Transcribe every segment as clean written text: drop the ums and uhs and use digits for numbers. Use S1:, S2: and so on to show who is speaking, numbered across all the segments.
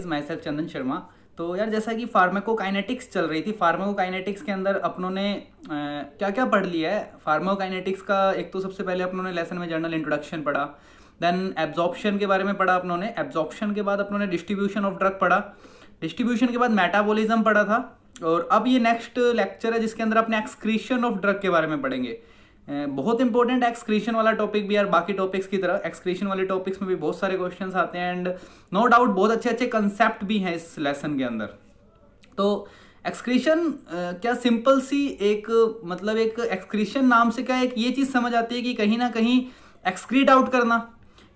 S1: My self चंदन शर्मा। तो यार जैसा कि फार्माकोकाइनेटिक्स चल रही थी, फार्माकोकाइनेटिक्स के अंदर अपनों ने क्या क्या पढ़ लिया है। फार्माकोकाइनेटिक्स का एक तो सबसे पहले अपनों ने लेसन में जनरल इंट्रोडक्शन पढ़ा, देन एब्जॉर्प्शन के बारे में पढ़ा अपनों ने, एब्जॉर्प्शन के बाद अपनों ने डिस्ट्रीब्यूशन ऑफ ड्रग पढ़ा, डिस्ट्रीब्यूशन के बाद मेटाबॉलिज्म पढ़ा था। और अब ये नेक्स्ट लेक्चर है जिसके अंदर अपने एक्सक्रीशन ऑफ ड्रग के बारे में पढ़ेंगे। बहुत इंपॉर्टेंट एक्सक्रीशन वाला टॉपिक भी यार, बाकी टॉपिक्स की तरह एक्सक्रीशन वाले टॉपिक्स में भी बहुत सारे क्वेश्चंस आते हैं एंड नो डाउट बहुत अच्छे अच्छे कंसेप्ट भी हैं इस लेसन के अंदर। तो एक्सक्रीशन क्या सिंपल सी एक मतलब एक एक्सक्रीशन नाम से क्या एक ये चीज़ समझ आती है कि कहीं ना कहीं एक्सक्रीट आउट करना,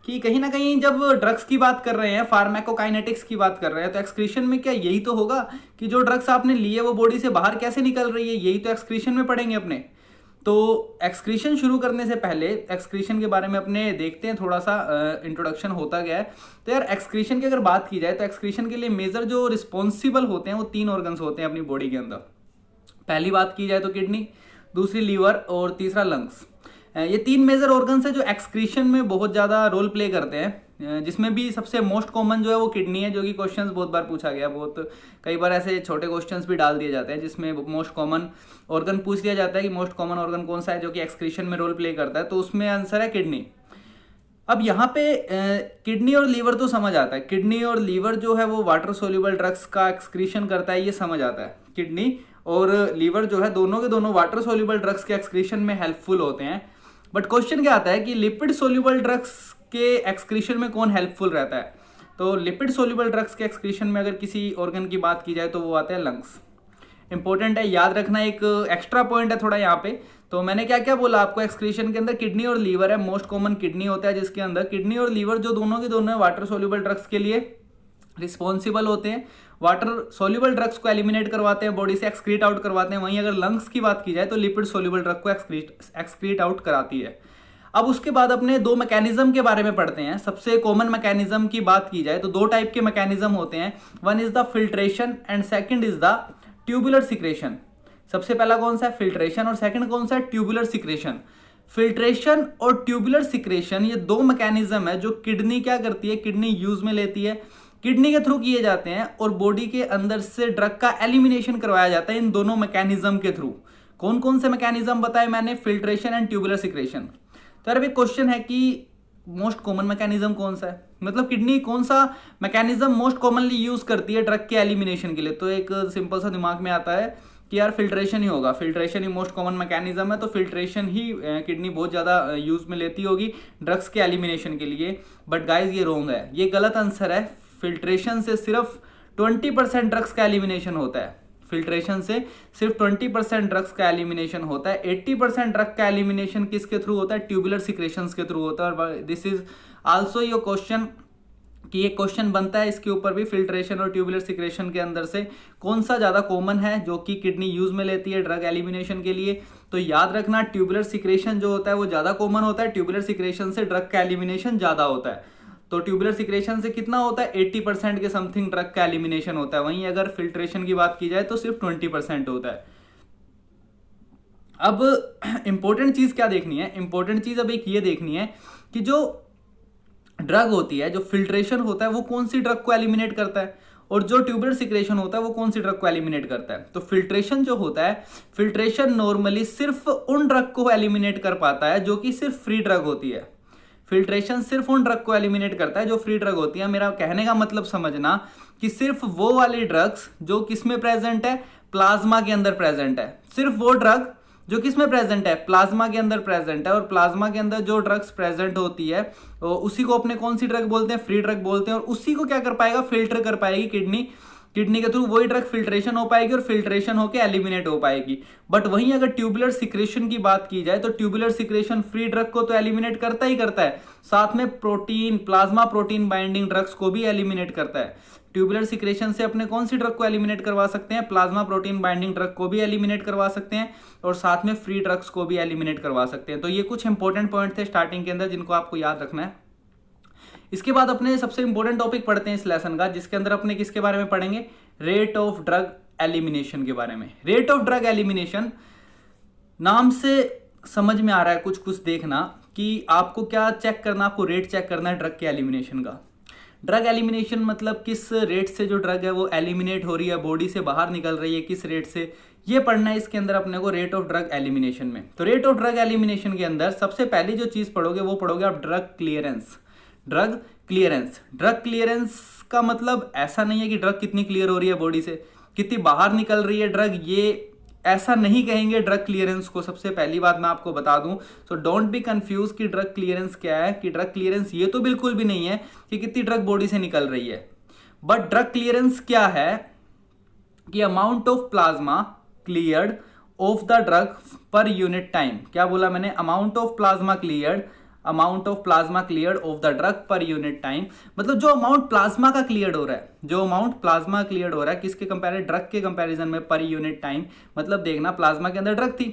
S1: कि कहीं ना कहीं जब ड्रग्स की बात कर रहे हैं, फार्माकोकाइनेटिक्स की बात कर रहे हैं, तो एक्सक्रीशन में क्या यही तो होगा कि जो ड्रग्स आपने लिए वो बॉडी से बाहर कैसे निकल रही है, यही तो एक्सक्रीशन में पढ़ेंगे अपने। तो एक्सक्रीशन शुरू करने से पहले एक्सक्रीशन के बारे में अपने देखते हैं, थोड़ा सा इंट्रोडक्शन होता गया है। तो यार एक्सक्रीशन की अगर बात की जाए तो एक्सक्रीशन के लिए मेजर जो रिस्पॉन्सिबल होते हैं वो 3 ऑर्गन्स होते हैं अपनी बॉडी के अंदर। पहली बात की जाए तो किडनी, दूसरी लीवर और तीसरा लंग्स। ये 3 मेजर ऑर्गन्स है जो एक्सक्रीशन में बहुत ज़्यादा रोल प्ले करते हैं, जिसमें भी सबसे मोस्ट कॉमन जो है वो किडनी है, जो कि क्वेश्चंस बहुत बार पूछा गया, बहुत कई बार ऐसे छोटे क्वेश्चंस भी डाल दिए जाते हैं जिसमें मोस्ट कॉमन ऑर्गन पूछ लिया जाता है कि मोस्ट कॉमन ऑर्गन कौन सा है जो कि एक्सक्रीशन में रोल प्ले करता है, तो उसमें आंसर है किडनी। अब यहाँ पे किडनी और लीवर तो समझ आता है, किडनी और लीवर जो है वो वाटर सोल्यूबल ड्रग्स का एक्सक्रीशन करता है, ये समझ आता है। किडनी और लीवर जो है दोनों के दोनों वाटर सोल्यूबल ड्रग्स के एक्सक्रीशन में हेल्पफुल होते हैं। बट क्वेश्चन क्या आता है कि लिपिड सोल्यूबल ड्रग्स के एक्सक्रीशन में कौन हेल्पफुल रहता है। तो लिपिड सोल्यूबल ड्रग्स के एक्सक्रीशन में अगर किसी ऑर्गन की बात की जाए तो वो आता है लंग्स। इंपॉर्टेंट है, याद रखना, एक एक्स्ट्रा पॉइंट है थोड़ा यहाँ पे। तो मैंने क्या क्या बोला आपको, एक्सक्रीशन के अंदर किडनी और लीवर है, मोस्ट कॉमन किडनी होता है जिसके अंदर किडनी और लीवर जो दोनों के दोनों वाटर सोल्यूबल ड्रग्स के लिए रिस्पॉन्सिबल होते हैं, वाटर सोल्यूबल ड्रग्स को एलिमिनेट करवाते हैं, बॉडी से एक्सक्रीट आउट करवाते हैं। वहीं अगर लंग्स की बात की जाए तो लिपिड सोल्यूबल ड्रग को एक्सक्रीट आउट कराती है। अब उसके बाद अपने 2 मैकेनिज्म के बारे में पढ़ते हैं। सबसे कॉमन मैकेनिज्म की बात की जाए तो 2 टाइप के मैकेनिज्म होते हैं, one is the filtration and second is the tubular secretion. सबसे पहला कौन सा है, फिल्ट्रेशन, और सेकंड कौन सा है, ट्यूबुलर सिक्रेशन। फिल्ट्रेशन और ट्यूबुलर सिक्रेशन ये 2 मैकेनिज्म है जो किडनी क्या करती है, किडनी यूज में लेती है, किडनी के थ्रू किए जाते हैं और बॉडी के अंदर से ड्रग का एलिमिनेशन करवाया जाता है इन दोनों मैकेनिज्म के थ्रू। कौन कौन से मैकेनिज्म बताए मैंने, फिल्ट्रेशन एंड ट्यूबुलर सिक्रेशन। तो यार अभी क्वेश्चन है कि मोस्ट कॉमन मैकेनिज्म कौन सा है, मतलब किडनी कौन सा मैकेनिज्म मोस्ट कॉमनली यूज करती है ड्रग के एलिमिनेशन के लिए। तो एक सिंपल सा दिमाग में आता है कि यार फिल्ट्रेशन ही होगा, फिल्ट्रेशन ही मोस्ट कॉमन मैकेनिज्म है, तो फिल्ट्रेशन ही किडनी बहुत ज़्यादा यूज में लेती होगी ड्रग्स के एलिमिनेशन के लिए। बट गाइज ये रॉन्ग है, ये गलत आंसर है। फिल्ट्रेशन से सिर्फ 20% ड्रग्स का एलिमिनेशन होता है, फिल्ट्रेशन से सिर्फ 20% ड्रग्स का एलिमिनेशन होता है। 80% ड्रग का एलिमिनेशन किसके थ्रू होता है, ट्यूबुलर सिक्रेशंस के थ्रू होता है। और this is also your question कि ये क्वेश्चन बनता है इसके ऊपर भी, फिल्ट्रेशन और ट्यूबुलर सिक्रेशन के अंदर से कौन सा ज़्यादा कॉमन है जो कि किडनी यूज में लेती है ड्रग एलिमिनेशन के लिए। तो याद रखना ट्यूबुलर सिक्रेशन जो होता है वो ज़्यादा कॉमन होता है, ट्यूबुलर सिक्रेशन से ड्रग का एलिमिनेशन ज़्यादा होता है। तो ट्यूबुलर सिक्रेशन से कितना होता है, 80% के समथिंग ड्रग का एलिमिनेशन होता है। वहीं अगर फिल्ट्रेशन की बात की जाए तो सिर्फ 20% होता है। अब इंपॉर्टेंट चीज क्या देखनी है, इंपॉर्टेंट चीज अब एक ये देखनी है कि जो ड्रग होती है, जो फिल्ट्रेशन होता है वो कौन सी ड्रग को एलिमिनेट करता है, और जो ट्यूबुलर सिक्रेशन होता है वो कौन सी ड्रग को एलिमिनेट करता है। तो फिल्ट्रेशन जो होता है, फिल्ट्रेशन नॉर्मली सिर्फ उन ड्रग को एलिमिनेट कर पाता है जो कि सिर्फ फ्री ड्रग होती है। फिल्ट्रेशन सिर्फ उन ड्रग को एलिमिनेट करता है जो फ्री ड्रग होती है। मेरा कहने का मतलब समझना कि सिर्फ वो वाली ड्रग्स जो किसमें प्रेजेंट है, प्लाज्मा के अंदर प्रेजेंट है, सिर्फ वो ड्रग जो किसमें प्रेजेंट है, प्लाज्मा के अंदर प्रेजेंट है। और प्लाज्मा के अंदर जो ड्रग्स प्रेजेंट होती है उसी को अपने कौन सी ड्रग बोलते हैं, फ्री ड्रग बोलते हैं। और उसी को क्या कर पाएगा, फिल्टर कर पाएगी किडनी, किडनी के थ्रू वही ड्रग फिल्ट्रेशन हो पाएगी और फिल्ट्रेशन होकर एलिमिनेट हो पाएगी। बट वहीं अगर ट्यूबुलर सिक्रेशन की बात की जाए तो ट्यूबुलर सिक्रेशन फ्री ड्रग को तो एलिमिनेट करता ही करता है, साथ में protein, plasma protein binding drugs को भी एलिमिनेट करता है। ट्यूबुलर सिक्रेशन से अपने कौन सी ड्रग को एलिमिनेट करवा सकते हैं, प्लाज्मा प्रोटीन बाइंडिंग ड्रग को भी एलिमिनेट करवा सकते हैं और साथ में फ्री ड्रग्स को भी एलिमिनेट करवा सकते हैं। तो ये कुछ इंपॉर्टेंट पॉइंट थे स्टार्टिंग के अंदर जिनको आपको याद रखना है। इसके बाद अपने सबसे इंपॉर्टेंट टॉपिक पढ़ते हैं इस लेसन का, जिसके अंदर अपने किसके बारे में पढ़ेंगे, रेट ऑफ ड्रग एलिमिनेशन के बारे में। रेट ऑफ ड्रग एलिमिनेशन नाम से समझ में आ रहा है कुछ कुछ देखना कि आपको क्या चेक करना, आपको रेट चेक करना है ड्रग के एलिमिनेशन का। ड्रग एलिमिनेशन मतलब किस रेट से जो ड्रग है वो एलिमिनेट हो रही है, बॉडी से बाहर निकल रही है, किस रेट से, ये पढ़ना है इसके अंदर अपने को रेट ऑफ ड्रग एलिमिनेशन में। तो रेट ऑफ ड्रग एलिमिनेशन के अंदर सबसे पहली जो चीज पढ़ोगे वो पढ़ोगे आप drug clearance. Drug clearance, drug clearance का मतलब ऐसा नहीं है कि ड्रग कितनी क्लियर हो रही है बॉडी से, कितनी बाहर निकल रही है ड्रग, ये ऐसा नहीं कहेंगे ड्रग क्लियरेंस को। सबसे पहली बात मैं आपको बता दूं, सो डोंट बी कंफ्यूज कि ड्रग क्लियरेंस क्या है, कि ड्रग क्लियरेंस ये तो बिल्कुल भी नहीं है कि कितनी ड्रग बॉडी से निकल रही है। बट ड्रग क्लियरेंस क्या है कि amount of plasma cleared of the drug per unit time. क्या बोला मैंने? Amount of plasma cleared, amount of plasma cleared of the drug per unit time, मतलब जो अमाउंट प्लाज्मा का क्लियर्ड हो रहा है, जो अमाउंट प्लाज्मा क्लियर्ड हो रहा है किसके कंपेरिजन, ड्रग के कंपैरिजन में, पर यूनिट टाइम। मतलब देखना प्लाज्मा के अंदर ड्रग थी,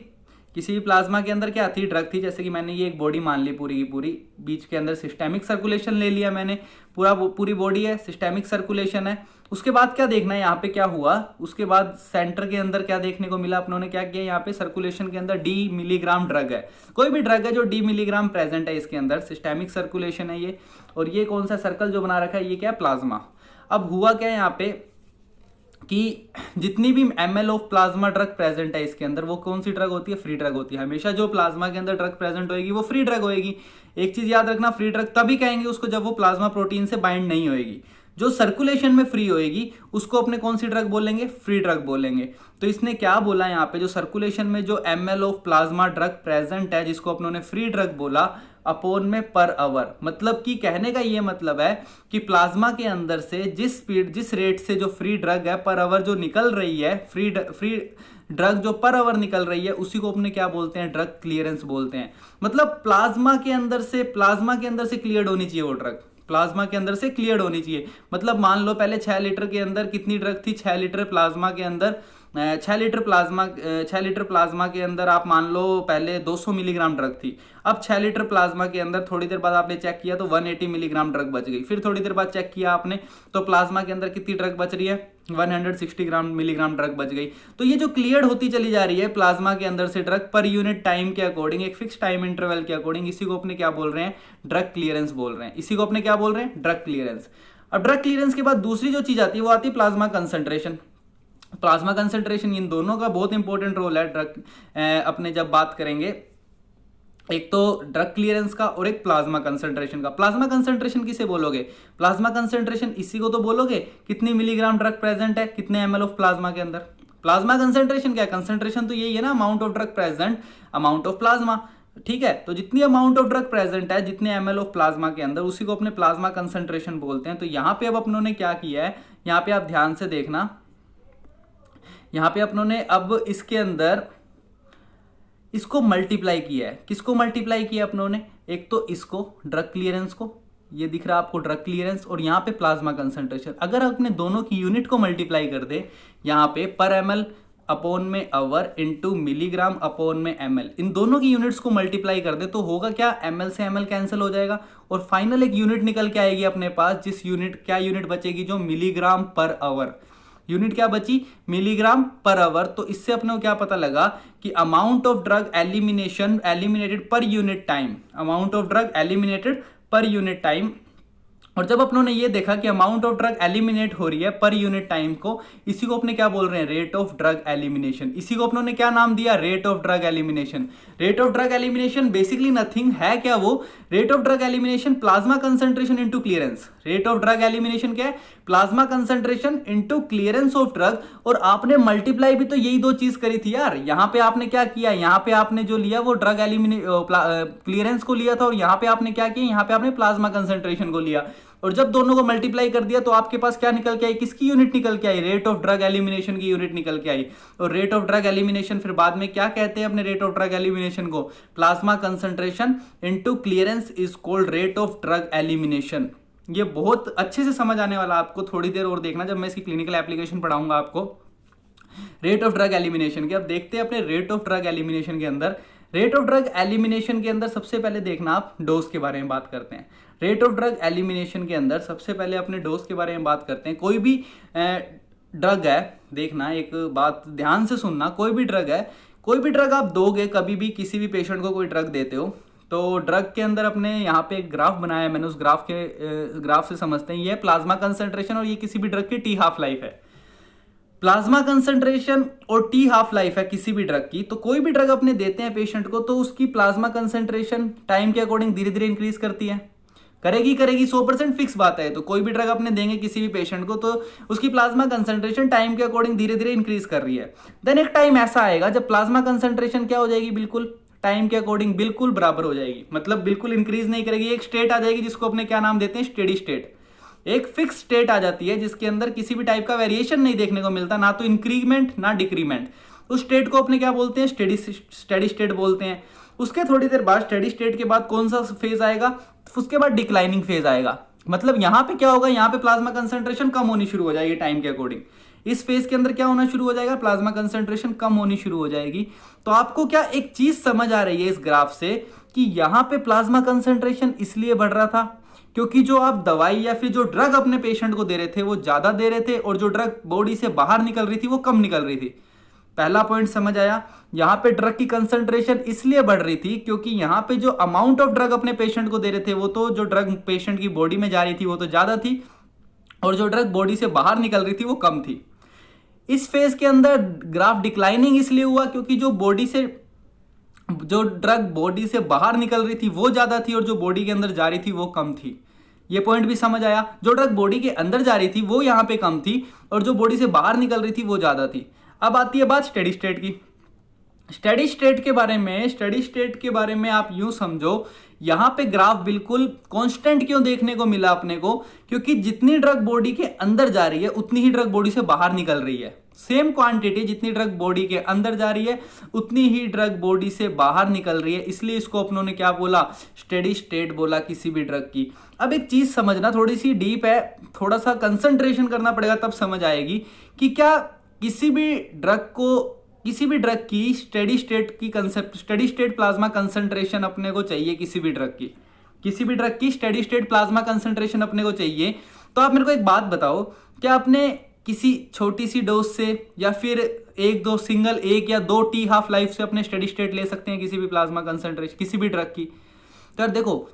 S1: किसी भी प्लाज्मा के अंदर क्या थी, ड्रग थी। जैसे कि मैंने ये एक बॉडी मान ली पूरी की पूरी, बीच के अंदर सिस्टेमिक सर्कुलेशन ले लिया मैंने, पूरी बॉडी है, सिस्टेमिक सर्कुलेशन है। उसके बाद क्या देखना है यहाँ पे क्या हुआ, उसके बाद सेंटर के अंदर क्या देखने को मिला, अपनों ने क्या किया यहाँ पे सर्कुलेशन के अंदर डी मिलीग्राम ड्रग है, कोई भी ड्रग है जो डी मिलीग्राम प्रेजेंट है इसके अंदर, सिस्टेमिक सर्कुलेशन है ये। और ये कौन सा सर्कल जो बना रखा है, ये क्या है, प्लाज्मा। अब हुआ क्या यहाँ पे कि जितनी भी ml of plasma drug present है इसके अंदर, वो कौन सी ड्रग होती है, फ्री ड्रग होती है। हमेशा जो प्लाज्मा के अंदर ड्रग प्रेजेंट होएगी वो फ्री ड्रग होएगी। एक चीज याद रखना, फ्री ड्रग तभी कहेंगे उसको जब वो प्लाज्मा प्रोटीन से बाइंड नहीं होएगी। जो सर्कुलेशन में फ्री होएगी उसको अपने कौन सी ड्रग बोलेंगे, फ्री ड्रग बोलेंगे। तो इसने क्या बोला यहाँ पे, जो सर्कुलेशन में जो ml of plasma drug present है जिसको अपनों ने फ्री ड्रग बोला, अपोन में पर आवर। मतलब कि कहने का ये मतलब है कि प्लाज्मा के अंदर से जिस स्पीड, जिस रेट से जो फ्री ड्रग है पर आवर जो निकल रही है, फ्री ड्रग जो पर आवर निकल रही है, उसी को अपने क्या बोलते हैं, ड्रग क्लियरेंस बोलते हैं। मतलब प्लाज्मा के अंदर से क्लियर होनी चाहिए वो ड्रग, प्लाज्मा के अंदर से क्लियर होनी चाहिए। मतलब मान लो पहले 6 लीटर के अंदर कितनी ड्रग थी, 6 लीटर प्लाज्मा के अंदर 6 लीटर प्लाज्मा के अंदर आप मान लो पहले 200 मिलीग्राम ड्रग थी। अब 6 लीटर प्लाज्मा के अंदर थोड़ी देर बाद आपने चेक किया तो 180 मिलीग्राम ड्रग बच गई। फिर थोड़ी देर बाद चेक किया आपने तो प्लाज्मा के अंदर कितनी ड्रग बच रही है, 160 मिलीग्राम ड्रग बच गई। तो ये जो क्लियर होती चली जा रही है प्लाज्मा के अंदर से ड्रग पर यूनिट टाइम के अकॉर्डिंग, एक फिक्स टाइम इंटरवल के अकॉर्डिंग, इसी को अपने क्या बोल रहे हैं, ड्रग क्लियरेंस बोल रहे हैं। इसी को अपने क्या बोल रहे हैं, ड्रग क्लियरेंस। अब ड्रग क्लियरेंस के बाद दूसरी जो चीज आती है वो आती है प्लाज्मा कंसंट्रेशन। प्लाज्मा कंसंट्रेशन, इन दोनों का बहुत इंपॉर्टेंट रोल है ड्रग अपने जब बात करेंगे, एक तो ड्रग क्लियरेंस का और एक प्लाज्मा कंसंट्रेशन का। प्लाज्मा कंसंट्रेशन किसे बोलोगे, प्लाज्मा कंसंट्रेशन इसी को तो बोलोगे कितनी मिलीग्राम ड्रग प्रेजेंट है, कितने ml ऑफ प्लाज्मा के अंदर। प्लाज्मा कंसंट्रेशन क्या है, कंसंट्रेशन तो यही है ना, amount of drug present, amount of plasma. ठीक है, तो जितनी अमाउंट ऑफ ड्रग प्रेजेंट है, जितने ml ऑफ प्लाज्मा के अंदर, उसी को अपने प्लाज्मा कंसंट्रेशन बोलते हैं। तो यहाँ पे अब अपनों ने क्या किया है, यहाँ पे आप ध्यान से देखना, यहाँ पे अपनों ने अब इसके अंदर इसको मल्टीप्लाई किया है। किसको मल्टीप्लाई किया अपनों ने, एक तो इसको ड्रग क्लियरेंस को, ये दिख रहा है आपको ड्रग क्लियरेंस, और यहाँ पे प्लाज्मा कंसंट्रेशन। अगर अपने दोनों की यूनिट को मल्टीप्लाई कर दे, यहाँ पे पर ml अपॉन में आवर इंटू मिलीग्राम अपॉन में ml, इन दोनों की यूनिट्स को मल्टीप्लाई कर दे तो होगा क्या, ml से ml कैंसिल हो जाएगा और फाइनल एक यूनिट निकल के आएगी अपने पास, जिस यूनिट, क्या यूनिट बचेगी, जो मिलीग्राम पर आवर। यूनिट क्या बची, मिलीग्राम पर आवर। तो इससे अपने को क्या पता लगा कि amount of drug eliminated per unit time, amount of drug eliminated per unit time. और जब अपनों ने ये देखा कि अमाउंट ऑफ ड्रग एलिमिनेट हो रही है पर यूनिट टाइम को, इसी को अपने क्या बोल रहे हैं, रेट ऑफ ड्रग एलिमिनेशन। इसी को अपनों ने क्या नाम दिया, rate of drug elimination. Rate of drug elimination basically nothing है, क्या वो, rate of drug elimination plasma concentration into clearance. Rate of drug elimination क्या है, plasma concentration into clearance of drug. और आपने मल्टीप्लाई भी तो यही दो चीज करी थी यार। यहां पे आपने क्या किया, यहां पे आपने जो लिया वो ड्रग क्लियरेंस को लिया था, और यहां पे आपने क्या किया, यहां पे आपने प्लाज्मा कंसंट्रेशन को लिया। और जब दोनों को मल्टीप्लाई कर दिया तो आपके पास क्या निकल के आई, किसकी यूनिट निकल के आई, रेट ऑफ ड्रग एलिमिनेशन की यूनिट निकल के आई। और रेट ऑफ ड्रग एलिमिनेशन फिर बाद में क्या कहते हैं अपने रेट ऑफ ड्रग एलिमिनेशन को, plasma concentration into clearance is called rate of drug elimination. ये बहुत अच्छे से समझ आने वाला आपको, थोड़ी देर और देखना जब मैं इसकी क्लिनिकल एप्लीकेशन पढ़ाऊंगा आपको रेट ऑफ ड्रग एलिमिनेशन के। अब देखते हैं अपने रेट ऑफ ड्रग एलिमिनेशन के अंदर। रेट ऑफ ड्रग एलिमिनेशन के अंदर सबसे पहले देखना आप डोज के बारे में बात करते हैं। रेट ऑफ ड्रग एलिमिनेशन के अंदर सबसे पहले अपने डोज के बारे में बात करते हैं। कोई भी ड्रग है, देखना एक बात ध्यान से सुनना, कोई भी ड्रग है, कोई भी ड्रग आप दोगे, कभी भी किसी भी पेशेंट को कोई ड्रग देते हो तो ड्रग के अंदर अपने यहाँ पे एक ग्राफ बनाया है मैंने, उस ग्राफ से समझते हैं। ये प्लाज्मा कंसंट्रेशन और ये किसी भी ड्रग की टी हाफ लाइफ है। प्लाज्मा कंसंट्रेशन और टी हाफ लाइफ है किसी भी ड्रग की। तो कोई भी ड्रग अपने देते हैं पेशेंट को तो उसकी प्लाज्मा कंसंट्रेशन टाइम के अकॉर्डिंग धीरे धीरे इंक्रीज करती है, करेगी 100% फिक्स बात है। तो कोई भी ड्रग अपने देंगे किसी भी पेशेंट को तो उसकी प्लाज्मा कंसंट्रेशन टाइम के अकॉर्डिंग धीरे धीरे इंक्रीज कर रही है। देन एक टाइम ऐसा आएगा जब प्लाज्मा कंसंट्रेशन क्या हो जाएगी, बिल्कुल टाइम के अकॉर्डिंग बिल्कुल बराबर हो जाएगी, मतलब बिल्कुल इंक्रीज नहीं करेगी। एक स्टेट आ जाएगी जिसको अपने क्या नाम देते हैं, स्टेडी स्टेट। एक फिक्स स्टेट आ जाती है जिसके अंदर किसी भी टाइप का वेरिएशन नहीं देखने को मिलता, ना तो इंक्रीमेंट ना डिक्रीमेंट। उस स्टेट को अपने क्या बोलते हैं, स्टेडी स्टेट बोलते हैं। उसके थोड़ी देर बाद स्टेडी स्टेट के बाद कौन सा फेज आएगा, उसके बाद डिक्लाइनिंग फेज आएगा। मतलब यहां पे क्या होगा, यहां पे प्लाज्मा कंसंट्रेशन कम होनी शुरू हो जाएगी टाइम के अकॉर्डिंग। इस फेज के अंदर क्या होना शुरू हो जाएगा, प्लाज्मा कंसंट्रेशन कम होनी शुरू हो जाएगी। तो आपको क्या एक चीज समझ आ रही है इस ग्राफ से कि यहां पे प्लाज्मा कंसंट्रेशन इसलिए बढ़ रहा था क्योंकि जो आप दवाई या फिर जो ड्रग अपने पेशेंट को दे रहे थे वो ज्यादा दे रहे थे और जो ड्रग बॉडी से बाहर निकल रही थी वो कम निकल रही थी। पहला पॉइंट समझ आया। यहां पे ड्रग की कंसंट्रेशन इसलिए बढ़ रही थी क्योंकि यहां पे जो अमाउंट ऑफ ड्रग अपने पेशेंट को दे रहे थे वो तो जो ड्रग पेशेंट की बॉडी में जा रही थी वो तो ज्यादा थी और जो ड्रग बॉडी से बाहर निकल रही थी वो कम थी। इस फेज के अंदर ग्राफ डिक्लाइनिंग इसलिए हुआ क्योंकि जो ड्रग बॉडी से बाहर निकल रही थी वो ज्यादा थी और जो बॉडी के अंदर जा रही थी वो कम थी। ये पॉइंट भी समझ आया। जो ड्रग बॉडी के अंदर जा रही थी वो यहां पे कम थी और जो बॉडी से बाहर निकल रही थी वो ज्यादा थी। अब आती है बात स्टेडी स्टेट की। स्टेडी स्टेट के बारे में आप यूं समझो, यहां पे ग्राफ बिल्कुल कांस्टेंट क्यों देखने को मिला अपने को, क्योंकि जितनी ड्रग बॉडी के अंदर जा रही है उतनी ही ड्रग बॉडी से बाहर निकल रही है। सेम क्वांटिटी जितनी ड्रग बॉडी के अंदर जा रही है उतनी ही ड्रग बॉडी से बाहर निकल रही है, इसलिए इसको अपनों ने क्या बोला, स्टेडी स्टेट बोला किसी भी ड्रग की। अब एक चीज समझना, थोड़ी सी डीप है, थोड़ा सा कंसंट्रेशन करना पड़ेगा तब समझ आएगी कि क्या किसी भी ड्रग की स्टेडी स्टेट प्लाज्मा कंसंट्रेशन अपने को चाहिए। किसी भी ड्रग की स्टेडी स्टेट प्लाज्मा कंसंट्रेशन अपने को चाहिए। तो आप मेरे को एक बात बताओ, क्या आपने किसी छोटी सी डोज से या फिर एक या दो टी हाफ लाइफ से अपने स्टेडी स्टेट ले सकते हैं किसी भी प्लाज्मा कंसंट्रेशन किसी भी ड्रग की? तो यार देखो,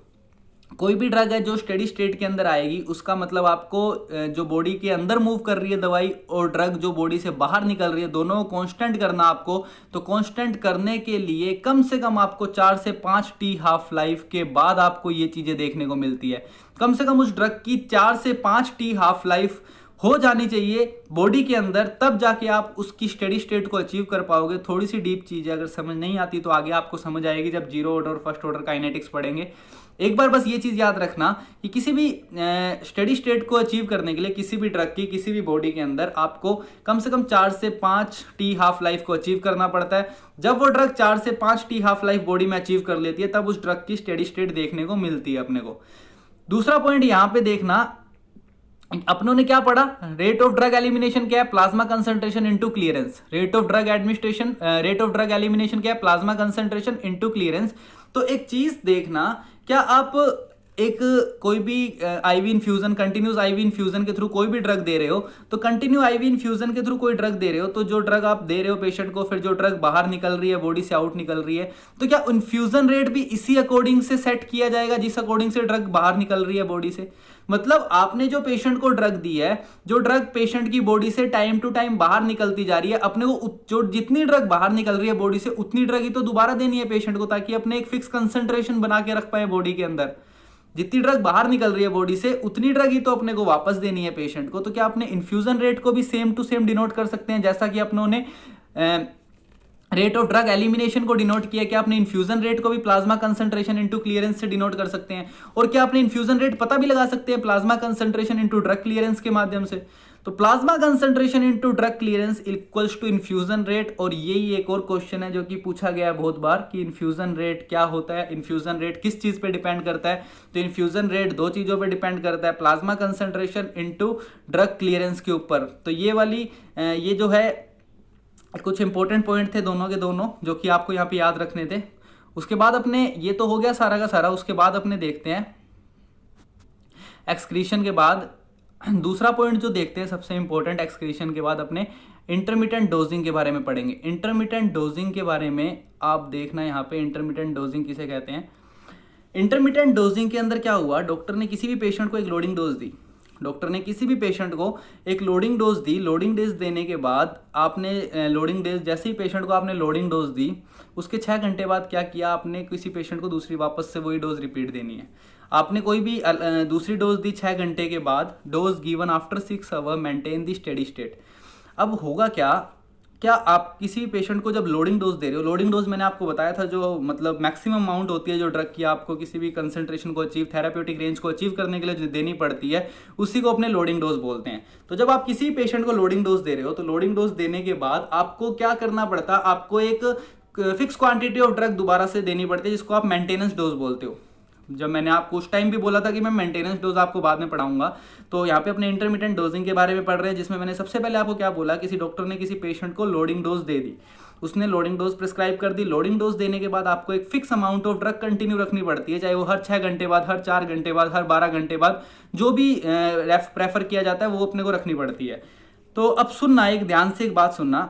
S1: कोई भी ड्रग है जो स्टेडी स्टेट के अंदर आएगी उसका मतलब आपको जो बॉडी के अंदर मूव कर रही है दवाई और ड्रग जो बॉडी से बाहर निकल रही है दोनों को कांस्टेंट करना आपको। तो कांस्टेंट करने के लिए कम से कम आपको 4 से 5 टी हाफ लाइफ के बाद आपको ये चीजें देखने को मिलती है। कम से कम उस ड्रग की 4 से 5 टी हाफ लाइफ हो जानी चाहिए बॉडी के अंदर, तब जाके आप उसकी स्टेडी स्टेट को अचीव कर पाओगे। थोड़ी सी डीप चीज है, अगर समझ नहीं आती तो आगे आपको समझ आएगी जब जीरो ऑर्डर और फर्स्ट ऑर्डर काइनेटिक्स पढ़ेंगे। एक बार बस ये चीज याद रखना कि किसी भी स्टेडी स्टेट को अचीव करने के लिए किसी भी ड्रग की किसी भी बॉडी के अंदर आपको कम से कम 4 से 5 टी हाफ लाइफ को अचीव करना पड़ता है। जब वो ड्रग 4 से 5 टी हाफ लाइफ बॉडी में अचीव कर लेती है तब उस ड्रग की स्टेडी स्टेट देखने को मिलती है अपने को। दूसरा पॉइंट यहां पे देखना, अपनों ने क्या पढ़ा, रेट ऑफ ड्रग एलिमिनेशन क्या है, plasma concentration into clearance. Rate of drug elimination क्या है, प्लाज्मा कंसंट्रेशन इनटू क्लियरेंस। तो एक चीज देखना, क्या आप एक कोई भी IV infusion, continuous IV infusion के थ्रू कोई भी ड्रग दे रहे हो, तो कंटिन्यू आईवी इन्फ्यूजन के थ्रू कोई ड्रग दे रहे हो, तो जो ड्रग आप दे रहे हो पेशेंट को, फिर जो ड्रग बाहर निकल रही है बॉडी से आउट निकल रही है, तो क्या इन्फ्यूजन रेट भी इसी अकॉर्डिंग से सेट किया जाएगा जिस अकॉर्डिंग से ड्रग बाहर निकल रही है बॉडी से? मतलब आपने जो पेशेंट को ड्रग दी है, जो ड्रग पेशेंट की बॉडी से टाइम टू टाइम बाहर निकलती जा रही है, अपने को जो जितनी ड्रग बाहर निकल रही है बॉडी से उतनी ड्रग ही तो दोबारा देनी है पेशेंट को, ताकि अपने एक फिक्स कंसंट्रेशन बना के रख पाए बॉडी के अंदर। जितनी ड्रग बाहर निकल रही है बॉडी से उतनी ड्रग ही तो अपने को वापस देनी है पेशेंट को। तो क्या अपने इन्फ्यूजन रेट को भी सेम टू सेम डिनोट कर सकते हैं जैसा कि अपनों ने रेट ऑफ ड्रग एलिमिनेशन को डिनोट किया? क्या अपने इन्फ्यूजन रेट को भी प्लाज्मा कंसंट्रेशन इनटू क्लियरेंस से डिनोट कर सकते हैं? और क्या अपने इन्फ्यूजन रेट पता भी लगा सकते हैं plasma concentration into drug clearance के माध्यम से? तो plasma concentration into drug clearance equals to infusion rate. और यही एक और क्वेश्चन है जो कि पूछा गया है बहुत बार कि इन्फ्यूजन रेट क्या होता है, इन्फ्यूजन रेट किस चीज पे डिपेंड करता है? तो इन्फ्यूजन रेट 2 चीजों पे डिपेंड करता है, plasma concentration into drug clearance के ऊपर। तो ये जो है कुछ इंपॉर्टेंट पॉइंट थे दोनों के दोनों जो कि आपको यहाँ पे याद रखने थे। उसके बाद अपने ये तो हो गया सारा का सारा। उसके बाद अपने देखते हैं एक्सक्रीशन के बाद दूसरा पॉइंट जो देखते हैं सबसे इंपॉर्टेंट, एक्सक्रीशन के बाद अपने इंटरमिटेंट डोजिंग के बारे में पढ़ेंगे। इंटरमिटेंट डोजिंग के बारे में आप देखना यहाँ पे, इंटरमिटेंट डोजिंग किसे कहते हैं? इंटरमिटेंट डोजिंग के अंदर क्या हुआ, डॉक्टर ने किसी भी पेशेंट को एक लोडिंग डोज दी, डॉक्टर ने किसी भी पेशेंट को एक लोडिंग डोज दी। लोडिंग डोज देने के बाद आपने लोडिंग डोज जैसे ही पेशेंट को आपने लोडिंग डोज दी, उसके 6 घंटे बाद क्या किया आपने, किसी पेशेंट को दूसरी वापस से वही डोज रिपीट देनी है। आपने कोई भी दूसरी डोज दी 6 घंटे के बाद, dose given after 6 hour maintain the steady state. अब होगा क्या आप किसी पेशेंट को जब लोडिंग डोज दे रहे हो, लोडिंग डोज मैंने आपको बताया था जो मतलब मैक्सिमम अमाउंट होती है जो ड्रग की आपको किसी भी कंसंट्रेशन को अचीव, थेराप्यूटिक रेंज को अचीव करने के लिए जो देनी पड़ती है, उसी को अपने लोडिंग डोज बोलते हैं। तो जब आप किसी पेशेंट को लोडिंग डोज दे रहे हो, तो लोडिंग डोज देने के बाद आपको क्या करना पड़ता है, आपको एक फिक्स क्वांटिटी ऑफ ड्रग दोबारा से देनी पड़ती है, जिसको आप मेंटेनेंस डोज बोलते हो। जब मैंने आपको उस टाइम भी बोला था कि मैं मेंटेनेंस डोज आपको बाद में पढ़ाऊंगा, तो यहाँ पे अपने इंटरमिटेंट डोजिंग के बारे में पढ़ रहे हैं, जिसमें मैंने सबसे पहले आपको क्या बोला, किसी डॉक्टर ने किसी पेशेंट को लोडिंग डोज दे दी, उसने लोडिंग डोज प्रिस्क्राइब कर दी। लोडिंग डोज देने के बाद आपको एक fix amount of drug continue रखनी पड़ती है, चाहे वो हर 6 घंटे बाद, हर 4 घंटे बाद, हर 12 घंटे बाद, जो भी प्रेफर किया जाता है वो अपने को रखनी पड़ती है। तो अब सुनना, एक ध्यान से एक बात सुनना,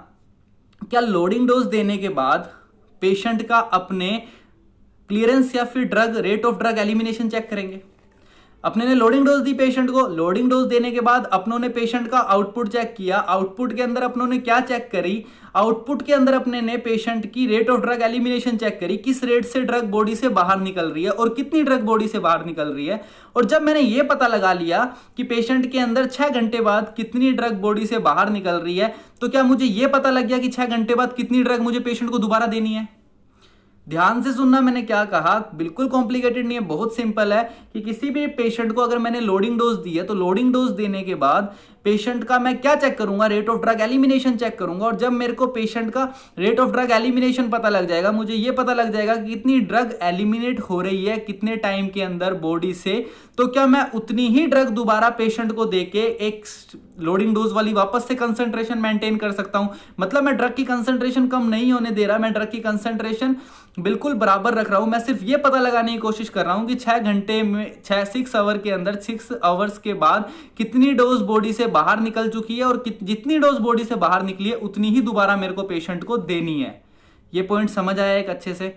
S1: क्या लोडिंग डोज देने के बाद पेशेंट का अपने क्लियरेंस या फिर drug rate of drug elimination check करेंगे? अपने ने लोडिंग डोज दी पेशेंट को, लोडिंग डोज देने के बाद अपनों ने पेशेंट का आउटपुट चेक किया, आउटपुट के अंदर अपनों ने क्या चेक करी, आउटपुट के अंदर अपने ने पेशेंट की rate of drug elimination check करी, किस रेट से ड्रग बॉडी से बाहर निकल रही है और कितनी ड्रग बॉडी से बाहर निकल रही है। और जब मैंने ये पता लगा लिया कि पेशेंट के अंदर 6 घंटे बाद कितनी ड्रग बॉडी से बाहर निकल रही है, तो क्या मुझे ये पता लग गया कि 6 घंटे बाद कितनी ड्रग मुझे पेशेंट को दोबारा देनी है? ध्यान से सुनना, मैंने क्या कहा, बिल्कुल कॉम्प्लिकेटेड नहीं है, बहुत सिंपल है कि किसी भी पेशेंट को अगर मैंने लोडिंग डोज दी है, तो लोडिंग डोज देने के बाद पेशेंट का मैं क्या चेक करूंगा, rate of drug elimination check करूंगा। और जब मेरे को पेशेंट का रेट ऑफ ड्रग एलिमिनेशन पता लग जाएगा, मुझे ये पता लग जाएगा कि कितनी ड्रग एलिमिनेट हो रही है कितने टाइम के अंदर बॉडी से, तो क्या मैं उतनी ही ड्रग दोबारा पेशेंट को देके एक लोडिंग डोज वाली वापस से कंसंट्रेशन मेंटेन कर सकता हूं। मतलब मैं ड्रग की कंसंट्रेशन कम नहीं होने दे रहा, मैं ड्रग की कंसंट्रेशन बिल्कुल बराबर रख रहा हूं। मैं सिर्फ ये पता लगाने की कोशिश कर रहा हूं कि 6 घंटे में 6 आवर के अंदर 6 आवर्स के बाद कितनी डोज बॉडी से बाहर निकल चुकी है, और जितनी डोज बॉडी से बाहर निकली है उतनी ही दोबारा मेरे को पेशेंट को देनी है। ये पॉइंट समझ आया एक अच्छे से?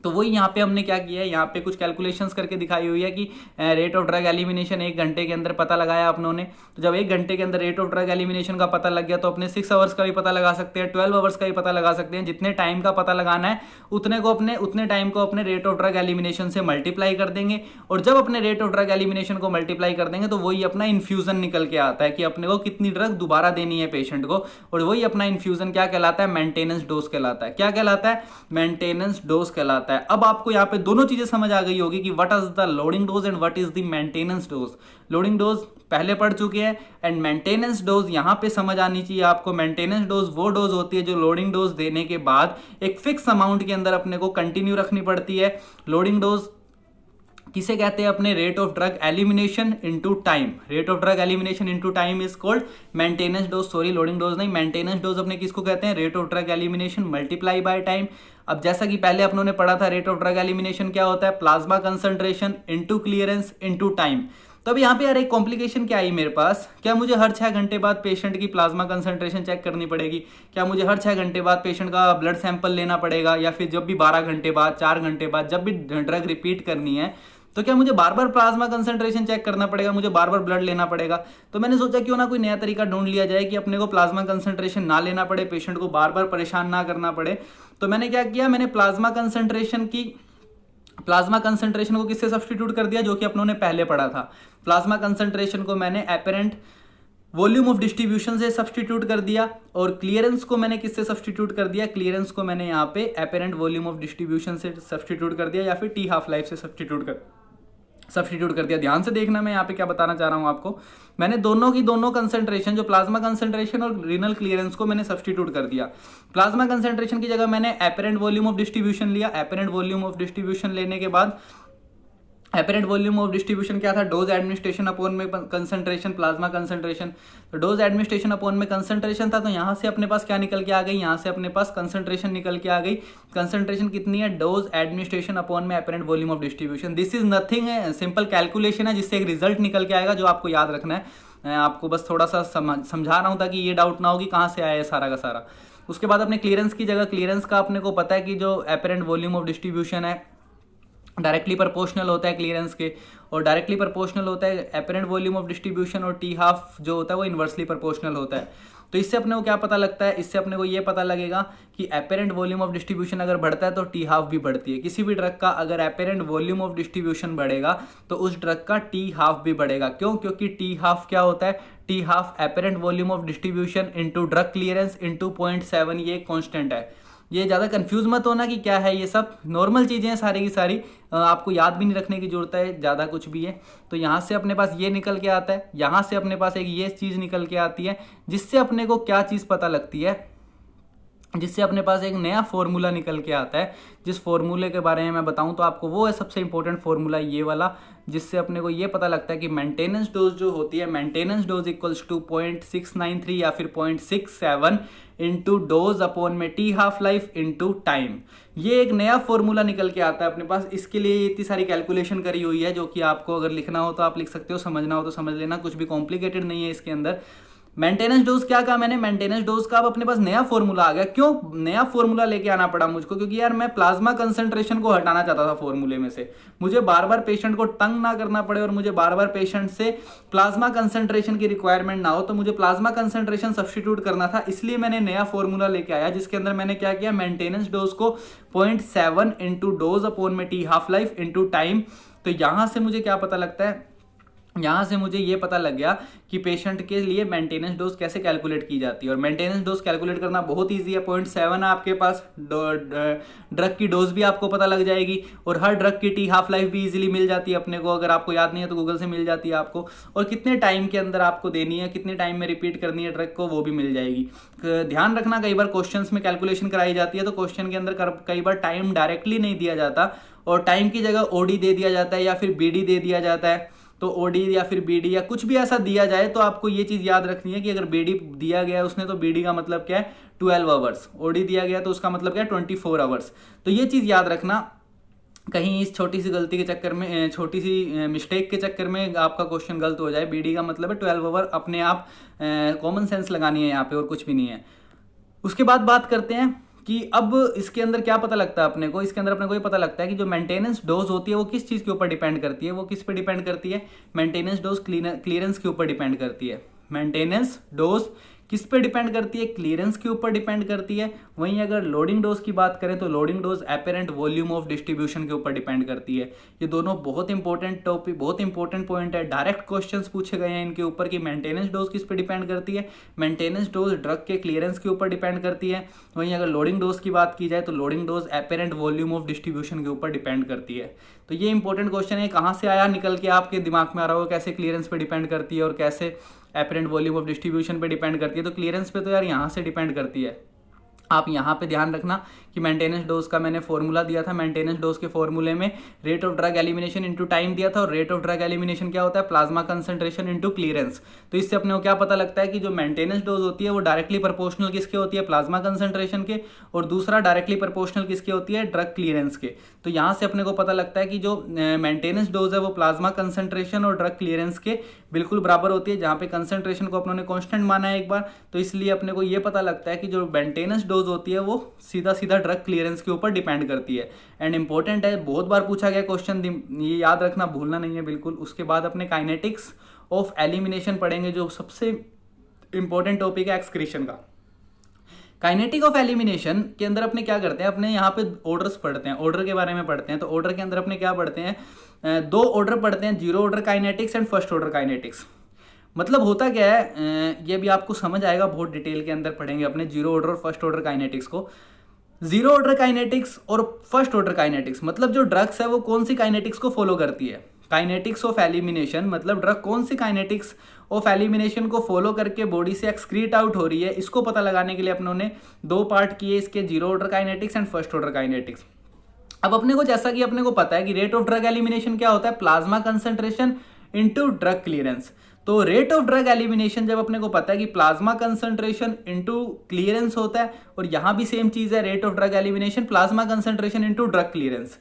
S1: तो वही यहाँ पे हमने क्या किया है, यहाँ पे कुछ कैलकुलेशंस करके दिखाई हुई है कि रेट ऑफ ड्रग एलिमिनेशन 1 घंटे के अंदर पता लगाया अपनों ने। तो जब 1 घंटे के अंदर रेट ऑफ ड्रग एलिमिनेशन का पता लग गया, तो अपने 6 आवर्स का भी पता लगा सकते हैं, 12 आवर्स का भी पता लगा सकते हैं। जितने टाइम का पता लगाना है उतने टाइम को अपने रेट ऑफ ड्रग एलिमिनेशन से मल्टीप्लाई कर देंगे। और जब अपने रेट ऑफ ड्रग एलिमिनेशन को मल्टीप्लाई कर देंगे, तो वही अपना इन्फ्यूजन निकल के आता है कि अपने को कितनी ड्रग दोबारा देनी है पेशेंट को। और वही अपना इन्फ्यूजन क्या कहलाता है, मेंटेनेंस डोज कहलाता है। क्या कहलाता है? मेंटेनेंस डोज कहलाता है। अब आपको यहाँ पे दोनों चीजें समझ आ गई होगी कि what is the loading dose and what is the maintenance dose. Loading dose पहले पढ़ चुके हैं, एंड मेंटेनेंस डोज यहाँ पे समझ आनी चाहिए आपको। मेंटेनेंस डोज वो डोज होती है जो लोडिंग डोज देने के बाद एक फिक्स अमाउंट के अंदर अपने को कंटिन्यू रखनी पड़ती है। लोडिंग डोज किसे कहते हैं? अपने rate of drug elimination into time. Rate of drug elimination into time is called maintenance dose. Sorry, loading dose नहीं, मेंटेनेंस डोज अपने किसको कहते हैं? Rate of drug elimination multiply by time. अब जैसा कि पहले अपनों ने पढ़ा था, रेट ऑफ ड्रग एलिमिनेशन क्या होता है? Plasma concentration into clearance into time. तो अब यहाँ पे यार एक कॉम्प्लिकेशन क्या आई मेरे पास, क्या मुझे हर 6 घंटे बाद पेशेंट की प्लाज्मा कंसंट्रेशन चेक करनी पड़ेगी? क्या मुझे हर 6 घंटे बाद पेशेंट का ब्लड सैंपल लेना पड़ेगा? या फिर जब भी 12 घंटे बाद, 4 घंटे बाद, जब भी ड्रग रिपीट करनी है, तो क्या मुझे बार बार प्लाज्मा कंसंट्रेशन चेक करना पड़ेगा? मुझे बार बार ब्लड लेना पड़ेगा? तो मैंने सोचा क्यों ना कोई नया तरीका ढूंढ लिया जाए कि अपने को प्लाज्मा कंसंट्रेशन ना लेना पड़े, पेशेंट को बार बार परेशान ना करना पड़े। तो मैंने क्या किया, मैंने प्लाज्मा कंसंट्रेशन को किससे सब्स्टिट्यूट कर दिया, जो कि अपनों ने पहले पढ़ा था। प्लाज्मा कंसंट्रेशन को मैंने एपेरेंट वॉल्यूम ऑफ डिस्ट्रीब्यूशन से सब्स्टिट्यूट कर दिया, और क्लियरेंस को मैंने किससे सब्स्टिट्यूट कर दिया? क्लियरेंस को मैंने यहाँ पे एपेरेंट वॉल्यूम ऑफ डिस्ट्रीब्यूशन से सब्स्टिट्यूट कर दिया, या फिर टी हाफ लाइफ से सब्स्टिट्यूट कर दिया। ध्यान से देखना मैं यहाँ पे क्या बताना चाह रहा हूँ आपको। मैंने दोनों कंसंट्रेशन, जो प्लाज्मा कंसंट्रेशन और रीनल क्लियरेंस को मैंने सब्स्टिट्यूट कर दिया। प्लाज्मा कंसंट्रेशन की जगह मैंने एपेरेंट वॉल्यूम ऑफ डिस्ट्रीब्यूशन लिया। एपेरेंट वॉल्यूम ऑफ डिस्ट्रीब्यूशन लेने के बाद एपेरेंट वॉल्यूम ऑफ डिस्ट्रीब्यूशन क्या था? डोज एडमिनिस्ट्रेशन अपॉन में कंसंट्रेशन, प्लाज्मा कंसंट्रेशन। तो डोज एडमिनिस्ट्रेशन अपॉन में कंसंट्रेशन था, तो यहाँ से अपने पास क्या निकल के आ गई? यहाँ से अपने पास कंसंट्रेशन निकल के आ गई। कंसंट्रेशन कितनी है? डोज एडमिनिस्ट्रेशन अपॉन में apparent volume of distribution. This is nothing, है सिंपल कैलकुलेशन है, जिससे एक रिजल्ट निकल के आएगा जो आपको याद रखना है। मैं आपको बस थोड़ा सा समझा रहा हूँ ताकि ये डाउट ना हो कि कहाँ से आया है सारा का सारा। उसके बाद अपने क्लियरेंस की जगह, क्लियरेंस का अपने को पता है कि जो एपेरेंट वॉल्यूम ऑफ डिस्ट्रीब्यूशन है डायरेक्टली प्रोपोर्शनल होता है क्लियरेंस के, और डायरेक्टली प्रोपोर्शनल होता है एपरेंट वॉल्यूम ऑफ डिस्ट्रीब्यूशन, और टी हाफ जो होता है वो इन्वर्सली प्रोपोर्शनल होता है। तो इससे अपने को क्या पता लगता है, इससे अपने को ये पता लगेगा कि एपरेंट वॉल्यूम ऑफ डिस्ट्रीब्यूशन अगर बढ़ता है तो टी हाफ भी बढ़ती है। किसी भी ड्रग का अगर एपरेंट वॉल्यूम ऑफ डिस्ट्रीब्यूशन बढ़ेगा तो उस ड्रग का टी हाफ भी बढ़ेगा। क्यों? क्योंकि टी हाफ क्या होता है, T half apparent volume of distribution into drug clearance into 0.7, ये कॉन्स्टेंट है। ये ज़्यादा कंफ्यूज मत होना कि क्या है, ये सब नॉर्मल चीज़ें हैं सारी की सारी, आपको याद भी नहीं रखने की जरूरत है ज़्यादा कुछ भी है। तो यहाँ से अपने पास ये निकल के आता है, यहाँ से अपने पास एक ये चीज़ निकल के आती है, जिससे अपने को क्या चीज़ पता लगती है, जिससे अपने पास एक नया फॉर्मूला निकल के आता है। जिस फॉर्मूले के बारे में मैं बताऊं तो आपको वो है सबसे इंपॉर्टेंट फॉर्मूला ये वाला, जिससे अपने को ये पता लगता है कि मेंटेनेंस डोज जो होती है, मेंटेनेंस डोज इक्वल्स टू 0.693 या फिर 0.67 इंटू डोज अपॉन में T half life into time. ये एक नया फॉर्मूला निकल के आता है अपने पास। इसके लिए इतनी सारी कैलकुलेशन करी हुई है, जो कि आपको अगर लिखना हो तो आप लिख सकते हो, समझना हो तो समझ लेना, कुछ भी कॉम्प्लिकेटेड नहीं है इसके अंदर। मेंटेनेंस डोज क्या कहा मैंने, मेंटेनेंस डोज का अब अपने पास नया फॉर्मूला आ गया। क्यों नया फॉर्मूला लेके आना पड़ा मुझको? क्योंकि यार मैं प्लाज्मा कंसंट्रेशन को हटाना चाहता था फॉर्मूले में से। मुझे बार बार पेशेंट को तंग ना करना पड़े और मुझे बार बार पेशेंट से प्लाज्मा कंसंट्रेशन की रिक्वायरमेंट ना हो, तो मुझे प्लाज्मा कंसंट्रेशन सब्स्टिट्यूट करना था। इसलिए मैंने नया फॉर्मूला लेके आया, जिसके अंदर मैंने क्या किया, मेंटेनेंस डोज को 0.7 इंटू डोज अपॉन में T half life into time. तो यहां से मुझे क्या पता लगता है, यहाँ से मुझे ये पता लग गया कि पेशेंट के लिए मेंटेनेंस डोज कैसे कैलकुलेट की जाती है। और मेंटेनेंस डोज कैलकुलेट करना बहुत इजी है। 0.7 है आपके पास, ड्रग की डोज भी आपको पता लग जाएगी, और हर ध्रग की टी हाफ लाइफ भी इजीली मिल जाती है अपने को। अगर आपको याद नहीं है तो गूगल से मिल जाती है आपको, और कितने टाइम के अंदर आपको देनी है, कितने टाइम में रिपीट करनी है ड्रग को, वो भी मिल जाएगी। ध्यान रखना, कई बार क्वेश्चंस में कैलकुलेशन कराई जाती है तो क्वेश्चन के अंदर कई बार टाइम डायरेक्टली नहीं दिया जाता, और टाइम की जगह ओडी दे दिया जाता है या फिर बीडी दे दिया जाता है। तो ओडी या फिर बीडी या कुछ भी ऐसा दिया जाए तो आपको ये चीज़ याद रखनी है कि अगर बीडी दिया गया है उसने, तो बीडी का मतलब क्या है, 12 आवर्स। ओडी दिया गया तो उसका मतलब क्या है, 24 आवर्स। तो ये चीज़ याद रखना, कहीं इस छोटी सी गलती के चक्कर में, छोटी सी मिस्टेक के चक्कर में आपका क्वेश्चन गलत हो जाए। बीडी का मतलब है 12 आवर। अपने आप कॉमन सेंस लगानी है यहाँ पे, और कुछ भी नहीं है। उसके बाद बात करते हैं कि अब इसके अंदर क्या पता लगता है अपने को। इसके अंदर अपने को ये पता लगता है कि जो मेंटेनेंस डोज होती है वो किस चीज़ के ऊपर डिपेंड करती है। वो किस पे डिपेंड करती है, मेंटेनेंस डोज क्लियरेंस के ऊपर डिपेंड करती है। मेंटेनेंस डोज किस पे डिपेंड करती है, क्लियरेंस के ऊपर डिपेंड करती है। वहीं अगर लोडिंग डोज की बात करें तो loading dose apparent volume of distribution के ऊपर डिपेंड करती है। ये दोनों बहुत इंपॉर्टेंट टॉपिक, बहुत इंपॉर्टेंट पॉइंट है। डायरेक्ट क्वेश्चंस पूछे गए हैं इनके ऊपर कि मेंटेनेंस डोज किस पे डिपेंड करती है। मेंटेनेंस डोज ड्रग के क्लियरेंस के ऊपर डिपेंड करती है। वहीं अगर लोडिंग डोज की बात की जाए तो loading dose apparent volume of distribution के ऊपर डिपेंड करती है। तो ये इंपॉर्टेंट क्वेश्चन है, कहाँ से आया निकल के आपके दिमाग में आ रहा होगा, कैसे क्लियरेंस पे डिपेंड करती है और कैसे एपरेंट वॉल्यूम ऑफ डिस्ट्रीब्यूशन पे डिपेंड करती है। तो क्लियरेंस पे तो यार यहाँ से डिपेंड करती है। आप यहाँ पे ध्यान रखना कि मेंटेनेंस डोज का मैंने फॉर्मूला दिया था। मेंटेनेंस डोज के फॉर्मूले में rate of drug elimination into time दिया था, और रेट ऑफ ड्रग एलिमिनेशन क्या होता है, प्लाज्मा कंसंट्रेशन इनटू क्लियरेंस। तो इससे अपने को क्या पता लगता है कि जो मेंटेनेंस डोज होती है वो डायरेक्टली प्रोपोर्शनल किसके होती है, प्लाज्मा कंसंट्रेशन के, और दूसरा डायरेक्टली प्रोपोर्शनल किसके होती है, ड्रग क्लियरेंस के। तो यहाँ से अपने को पता लगता है कि जो मेंटेनेंस डोज है वो प्लाज्मा कंसंट्रेशन और ड्रग क्लियरेंस के बिल्कुल बराबर होती है, जहाँ पे कंसंट्रेशन को अपनों ने कांस्टेंट माना है एक बार। तो इसलिए अपने को ये पता लगता है कि जो मेंटेनेंस डोज होती है वो सीधा सीधा ड्रग क्लियरेंस के ऊपर डिपेंड करती है। एंड इंपॉर्टेंट है, बहुत बार पूछा गया क्वेश्चन, ये याद रखना, भूलना नहीं है बिल्कुल। उसके बाद अपने काइनेटिक्स ऑफ एलिमिनेशन पढ़ेंगे, जो सबसे इंपॉर्टेंट टॉपिक है एक्सक्रीशन का। काइनेटिक ऑफ एलिमिनेशन के अंदर अपने क्या करते हैं, अपने यहाँ पे ऑर्डर्स पढ़ते हैं, ऑर्डर के बारे में पढ़ते हैं। तो ऑर्डर के अंदर अपने क्या पढ़ते हैं, दो ऑर्डर पढ़ते हैं, zero order kinetics and first order kinetics. मतलब होता क्या है, ये भी आपको समझ आएगा, बहुत डिटेल के अंदर पढ़ेंगे अपने जीरो ऑर्डर और फर्स्ट ऑर्डर काइनेटिक्स को। जीरो ऑर्डर काइनेटिक्स और फर्स्ट ऑर्डर काइनेटिक्स मतलब जो ड्रग्स है वो कौन सी काइनेटिक्स को फॉलो करती है। काइनेटिक्स ऑफ एलिमिनेशन मतलब ड्रग कौन सी काइनेटिक्स ऑफ एलिमिनेशन को फॉलो करके बॉडी से एक्सक्रीट आउट हो रही है, इसको पता लगाने के लिए अपनों ने दो पार्ट किए इसके, zero order kinetics and first order kinetics. अब अपने को जैसा कि अपने को पता है कि रेट ऑफ ड्रग एलिमिनेशन क्या होता है, plasma concentration into drug clearance. तो रेट ऑफ ड्रग एलिमिनेशन जब अपने को पता है कि प्लाज्मा कंसंट्रेशन इनटू क्लियरेंस होता है, और यहां भी सेम चीज है, rate of drug elimination plasma concentration into drug clearance.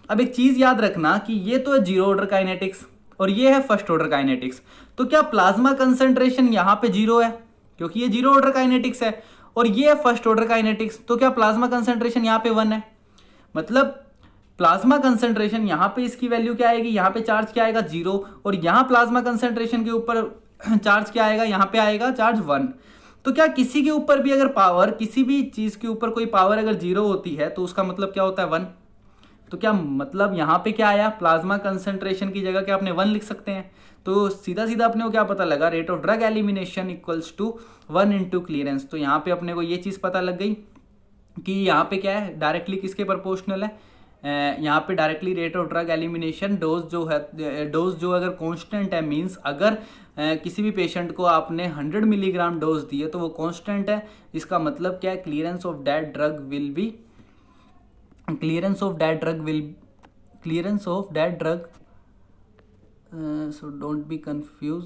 S1: अब एक चीज याद रखना कि ये तो है जीरो ऑर्डर काइनेटिक्स और ये है फर्स्ट ऑर्डर काइनेटिक्स। तो क्या प्लाज्मा कंसंट्रेशन यहां पे जीरो है, क्योंकि ये जीरो ऑर्डर काइनेटिक्स है, और ये है फर्स्ट ऑर्डर काइनेटिक्स, तो क्या प्लाज्मा कंसंट्रेशन यहां पे 1 है। मतलब प्लाज्मा कंसंट्रेशन यहाँ पे इसकी वैल्यू क्या आएगी, यहाँ पे चार्ज क्या आएगा 0, और यहाँ प्लाज्मा कंसंट्रेशन के ऊपर चार्ज क्या आएगा, यहाँ पे आएगा चार्ज 1। तो क्या किसी के ऊपर भी अगर पावर, किसी भी चीज के ऊपर कोई पावर अगर 0 होती है तो उसका मतलब क्या होता है 1। तो क्या मतलब यहाँ पे क्या आया, प्लाज्मा कंसंट्रेशन की जगह क्या अपने 1 लिख सकते हैं। तो सीधा सीधा अपने को क्या पता लगा, rate of drug elimination equals to 1 into clearance. तो यहाँ पे अपने को ये चीज़ पता लग गई कि यहाँ पे क्या है, डायरेक्टली किसके प्रोपोर्शनल है, यहाँ पे directly rate of drug elimination dose जो है, डोज जो अगर कांस्टेंट है, मींस अगर किसी भी पेशेंट को आपने 100 मिलीग्राम डोज दी है तो वो कांस्टेंट है। इसका मतलब क्या है, clearance of that drug will be, clearance of that drug so don't be confuse,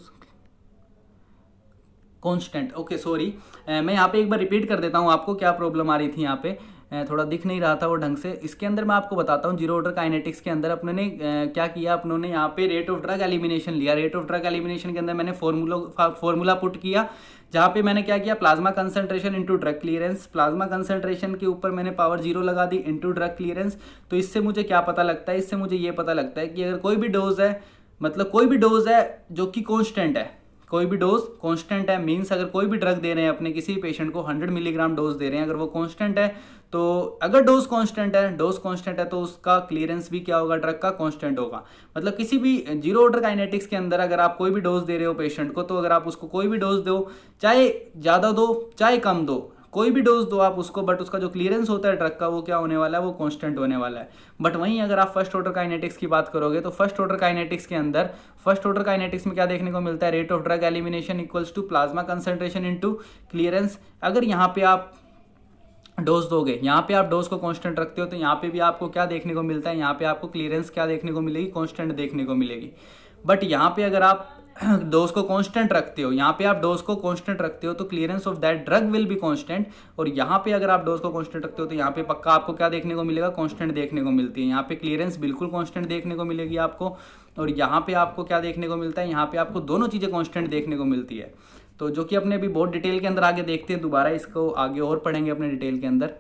S1: constant. Okay sorry, मैं यहाँ पे एक बार रिपीट कर देता हूँ आपको क्या प्रॉब्लम आ रही थी, यहाँ पे थोड़ा दिख नहीं रहा था वो ढंग से। इसके अंदर मैं आपको बताता हूँ, जीरो ऑर्डर काइनेटिक्स के अंदर अपने ने क्या किया, अपनों ने यहाँ पे रेट ऑफ ड्रग एलिमिनेशन लिया। रेट ऑफ ड्रग एलिमिनेशन के अंदर मैंने फॉर्मूला पुट किया, जहाँ पे मैंने क्या किया, plasma concentration into drug clearance, plasma concentration के ऊपर मैंने पावर 0 लगा दी इंटू ड्रग क्लियरेंस। तो इससे मुझे क्या पता लगता है, इससे मुझे ये पता लगता है कि अगर कोई भी डोज है, मतलब कोई भी डोज है जो कि कांस्टेंट है, कोई भी डोज कांस्टेंट है, मींस अगर कोई भी ड्रग दे रहे हैं अपने किसी पेशेंट को 100 मिलीग्राम डोज दे रहे हैं, अगर वो कांस्टेंट है, तो अगर डोज कांस्टेंट है तो उसका क्लियरेंस भी क्या होगा, ड्रग का कांस्टेंट होगा। मतलब किसी भी जीरो ऑर्डर काइनेटिक्स के अंदर अगर आप कोई भी डोज दे रहे हो पेशेंट को, तो अगर आप उसको कोई भी डोज दो, चाहे ज़्यादा दो चाहे कम दो, कोई भी डोज दो आप उसको, बट उसका जो क्लियरेंस होता है ड्रग का वो क्या होने वाला है, वो कांस्टेंट होने वाला है। बट वहीं अगर आप फर्स्ट ऑर्डर काइनेटिक्स की बात करोगे तो फर्स्ट ऑर्डर काइनेटिक्स के अंदर, फर्स्ट ऑर्डर काइनेटिक्स में क्या देखने को मिलता है, rate of drug elimination equals to plasma concentration into clearance. अगर यहाँ पे आप डोज दोगे, यहाँ पे आप डोज को कांस्टेंट रखते हो, तो यहाँ पे भी आपको क्या देखने को मिलता है, यहाँ पे आपको क्लियरेंस क्या देखने को मिलेगी, कांस्टेंट देखने को मिलेगी। बट यहाँ पे अगर आप डोज को कांस्टेंट रखते हो, यहाँ पे आप डोज को कांस्टेंट रखते हो तो clearance of that drug will be constant, और यहाँ पे अगर आप डोज को कांस्टेंट रखते हो तो यहाँ पे पक्का आपको क्या देखने को मिलेगा, कांस्टेंट देखने को मिलती है। यहाँ पे क्लियरेंस बिल्कुल कांस्टेंट देखने को मिलेगी आपको, और यहाँ पे आपको क्या देखने को मिलता है, यहाँ पे आपको दोनों चीज़ें कांस्टेंट देखने को मिलती है। तो जो कि अपने अभी बहुत डिटेल के अंदर आगे देखते हैं, दोबारा इसको आगे और पढ़ेंगे अपने डिटेल के अंदर।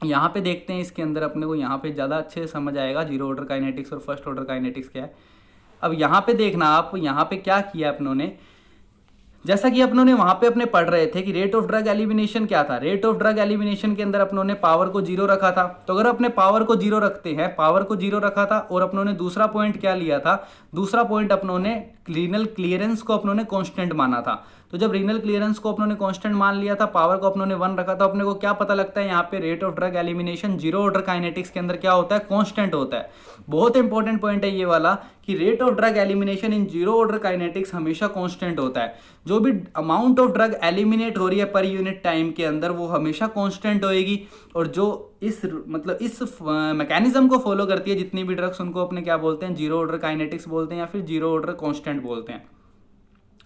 S1: यहाँ पे देखते हैं, इसके अंदर अपने को यहाँ पे ज़्यादा अच्छे से समझ आएगा जीरो ऑर्डर काइनेटिक्स और फर्स्ट ऑर्डर काइनेटिक्स क्या है। अब यहाँ पे देखना आप, यहाँ पे क्या किया अपनों ने, जैसा कि अपनों ने वहाँ पे अपने पढ़ रहे थे कि रेट ऑफ ड्रग एलिमिनेशन क्या था। रेट ऑफ ड्रग एलिमिनेशन के अंदर अपनों ने पावर को 0 रखा था। तो अगर अपने पावर को 0 रखते हैं, पावर को 0 रखा था, और अपनों ने दूसरा पॉइंट क्या लिया था, दूसरा पॉइंट अपनों ने रीनल क्लियरेंस को अपनों ने कांस्टेंट माना था। तो जब रीनल क्लियरेंस को अपनों ने कांस्टेंट मान लिया था, पावर को अपनों ने 1 रखा था, अपने को क्या पता लगता है, यहाँ पे rate of drug elimination zero order kinetics के अंदर क्या होता है, कांस्टेंट होता है। बहुत इंपॉर्टेंट पॉइंट है ये वाला कि rate of drug elimination in zero order kinetics हमेशा कांस्टेंट होता है। जो भी अमाउंट ऑफ ड्रग एलिमिनेट हो रही है पर यूनिट टाइम के अंदर, वो हमेशा कांस्टेंट होएगी। और जो इस मैकेनिज्म को फॉलो करती है जितनी भी ड्रग्स, उनको अपने क्या बोलते हैं, जीरो ऑर्डर काइनेटिक्स बोलते हैं, या फिर जीरो ऑर्डर कांस्टेंट बोलते हैं।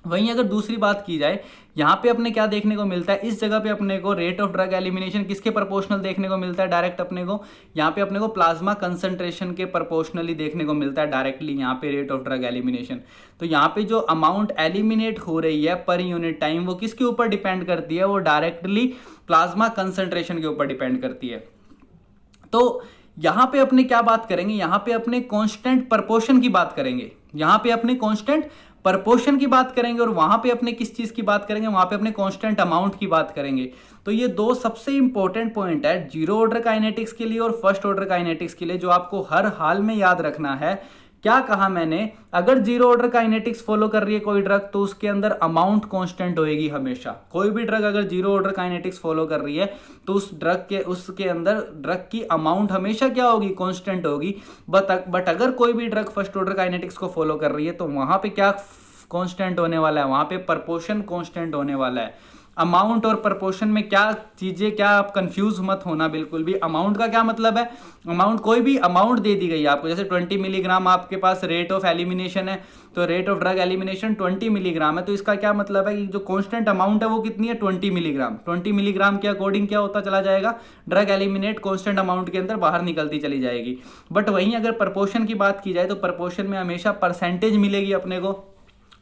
S1: वहीं अगर दूसरी बात की जाए, यहाँ पे अपने क्या देखने को मिलता है, इस जगह पे अपने को रेट ऑफ ड्रग एलिमिनेशन किसके प्रोपोर्शनल देखने को मिलता है, डायरेक्ट अपने को यहाँ पे अपने को प्लाज्मा कंसंट्रेशन के प्रोपोर्शनली देखने को मिलता है डायरेक्टली यहाँ पे रेट ऑफ ड्रग एलिमिनेशन। तो यहाँ पे जो अमाउंट एलिमिनेट हो रही है पर यूनिट टाइम, वो किसके ऊपर डिपेंड करती है, वो डायरेक्टली प्लाज्मा कंसंट्रेशन के ऊपर डिपेंड करती है। तो यहाँ पे अपने क्या बात करेंगे, यहाँ पे अपने कांस्टेंट प्रोपोर्शन की बात करेंगे, यहाँ पे अपने कांस्टेंट प्रोपोर्शन की बात करेंगे, और वहां पे अपने किस चीज की बात करेंगे, वहां पे अपने कांस्टेंट अमाउंट की बात करेंगे। तो ये दो सबसे इंपॉर्टेंट पॉइंट है जीरो ऑर्डर काइनेटिक्स के लिए और फर्स्ट ऑर्डर काइनेटिक्स के लिए, जो आपको हर हाल में याद रखना है। क्या कहा मैंने, अगर जीरो ऑर्डर काइनेटिक्स फॉलो कर रही है कोई ड्रग, तो उसके अंदर अमाउंट कांस्टेंट होएगी हमेशा। कोई भी ड्रग अगर जीरो ऑर्डर काइनेटिक्स फॉलो कर रही है तो उस ड्रग के उसके अंदर ड्रग की अमाउंट हमेशा क्या होगी, कांस्टेंट होगी। बट अगर कोई भी ड्रग फर्स्ट ऑर्डर काइनेटिक्स को फॉलो कर रही है तो वहां पे क्या कांस्टेंट होने वाला है, वहां पे प्रोपोर्शन कांस्टेंट होने वाला है। अमाउंट और प्रोपोर्शन में क्या चीजें, क्या आप कंफ्यूज मत होना बिल्कुल भी। अमाउंट का क्या मतलब है, अमाउंट कोई भी अमाउंट दे दी गई है आपको, जैसे 20 मिलीग्राम आपके पास रेट ऑफ एलिमिनेशन है, तो rate of drug elimination 20 milligram है। तो इसका क्या मतलब है कि जो कांस्टेंट अमाउंट है वो कितनी है, 20 मिलीग्राम। 20 मिलीग्राम के अकॉर्डिंग क्या होता चला जाएगा, ड्रग एलिमिनेट कांस्टेंट अमाउंट के अंदर बाहर निकलती चली जाएगी। बट वहीं अगर प्रोपोर्शन की बात की जाए तो प्रोपोर्शन में हमेशा परसेंटेज मिलेगी अपने को,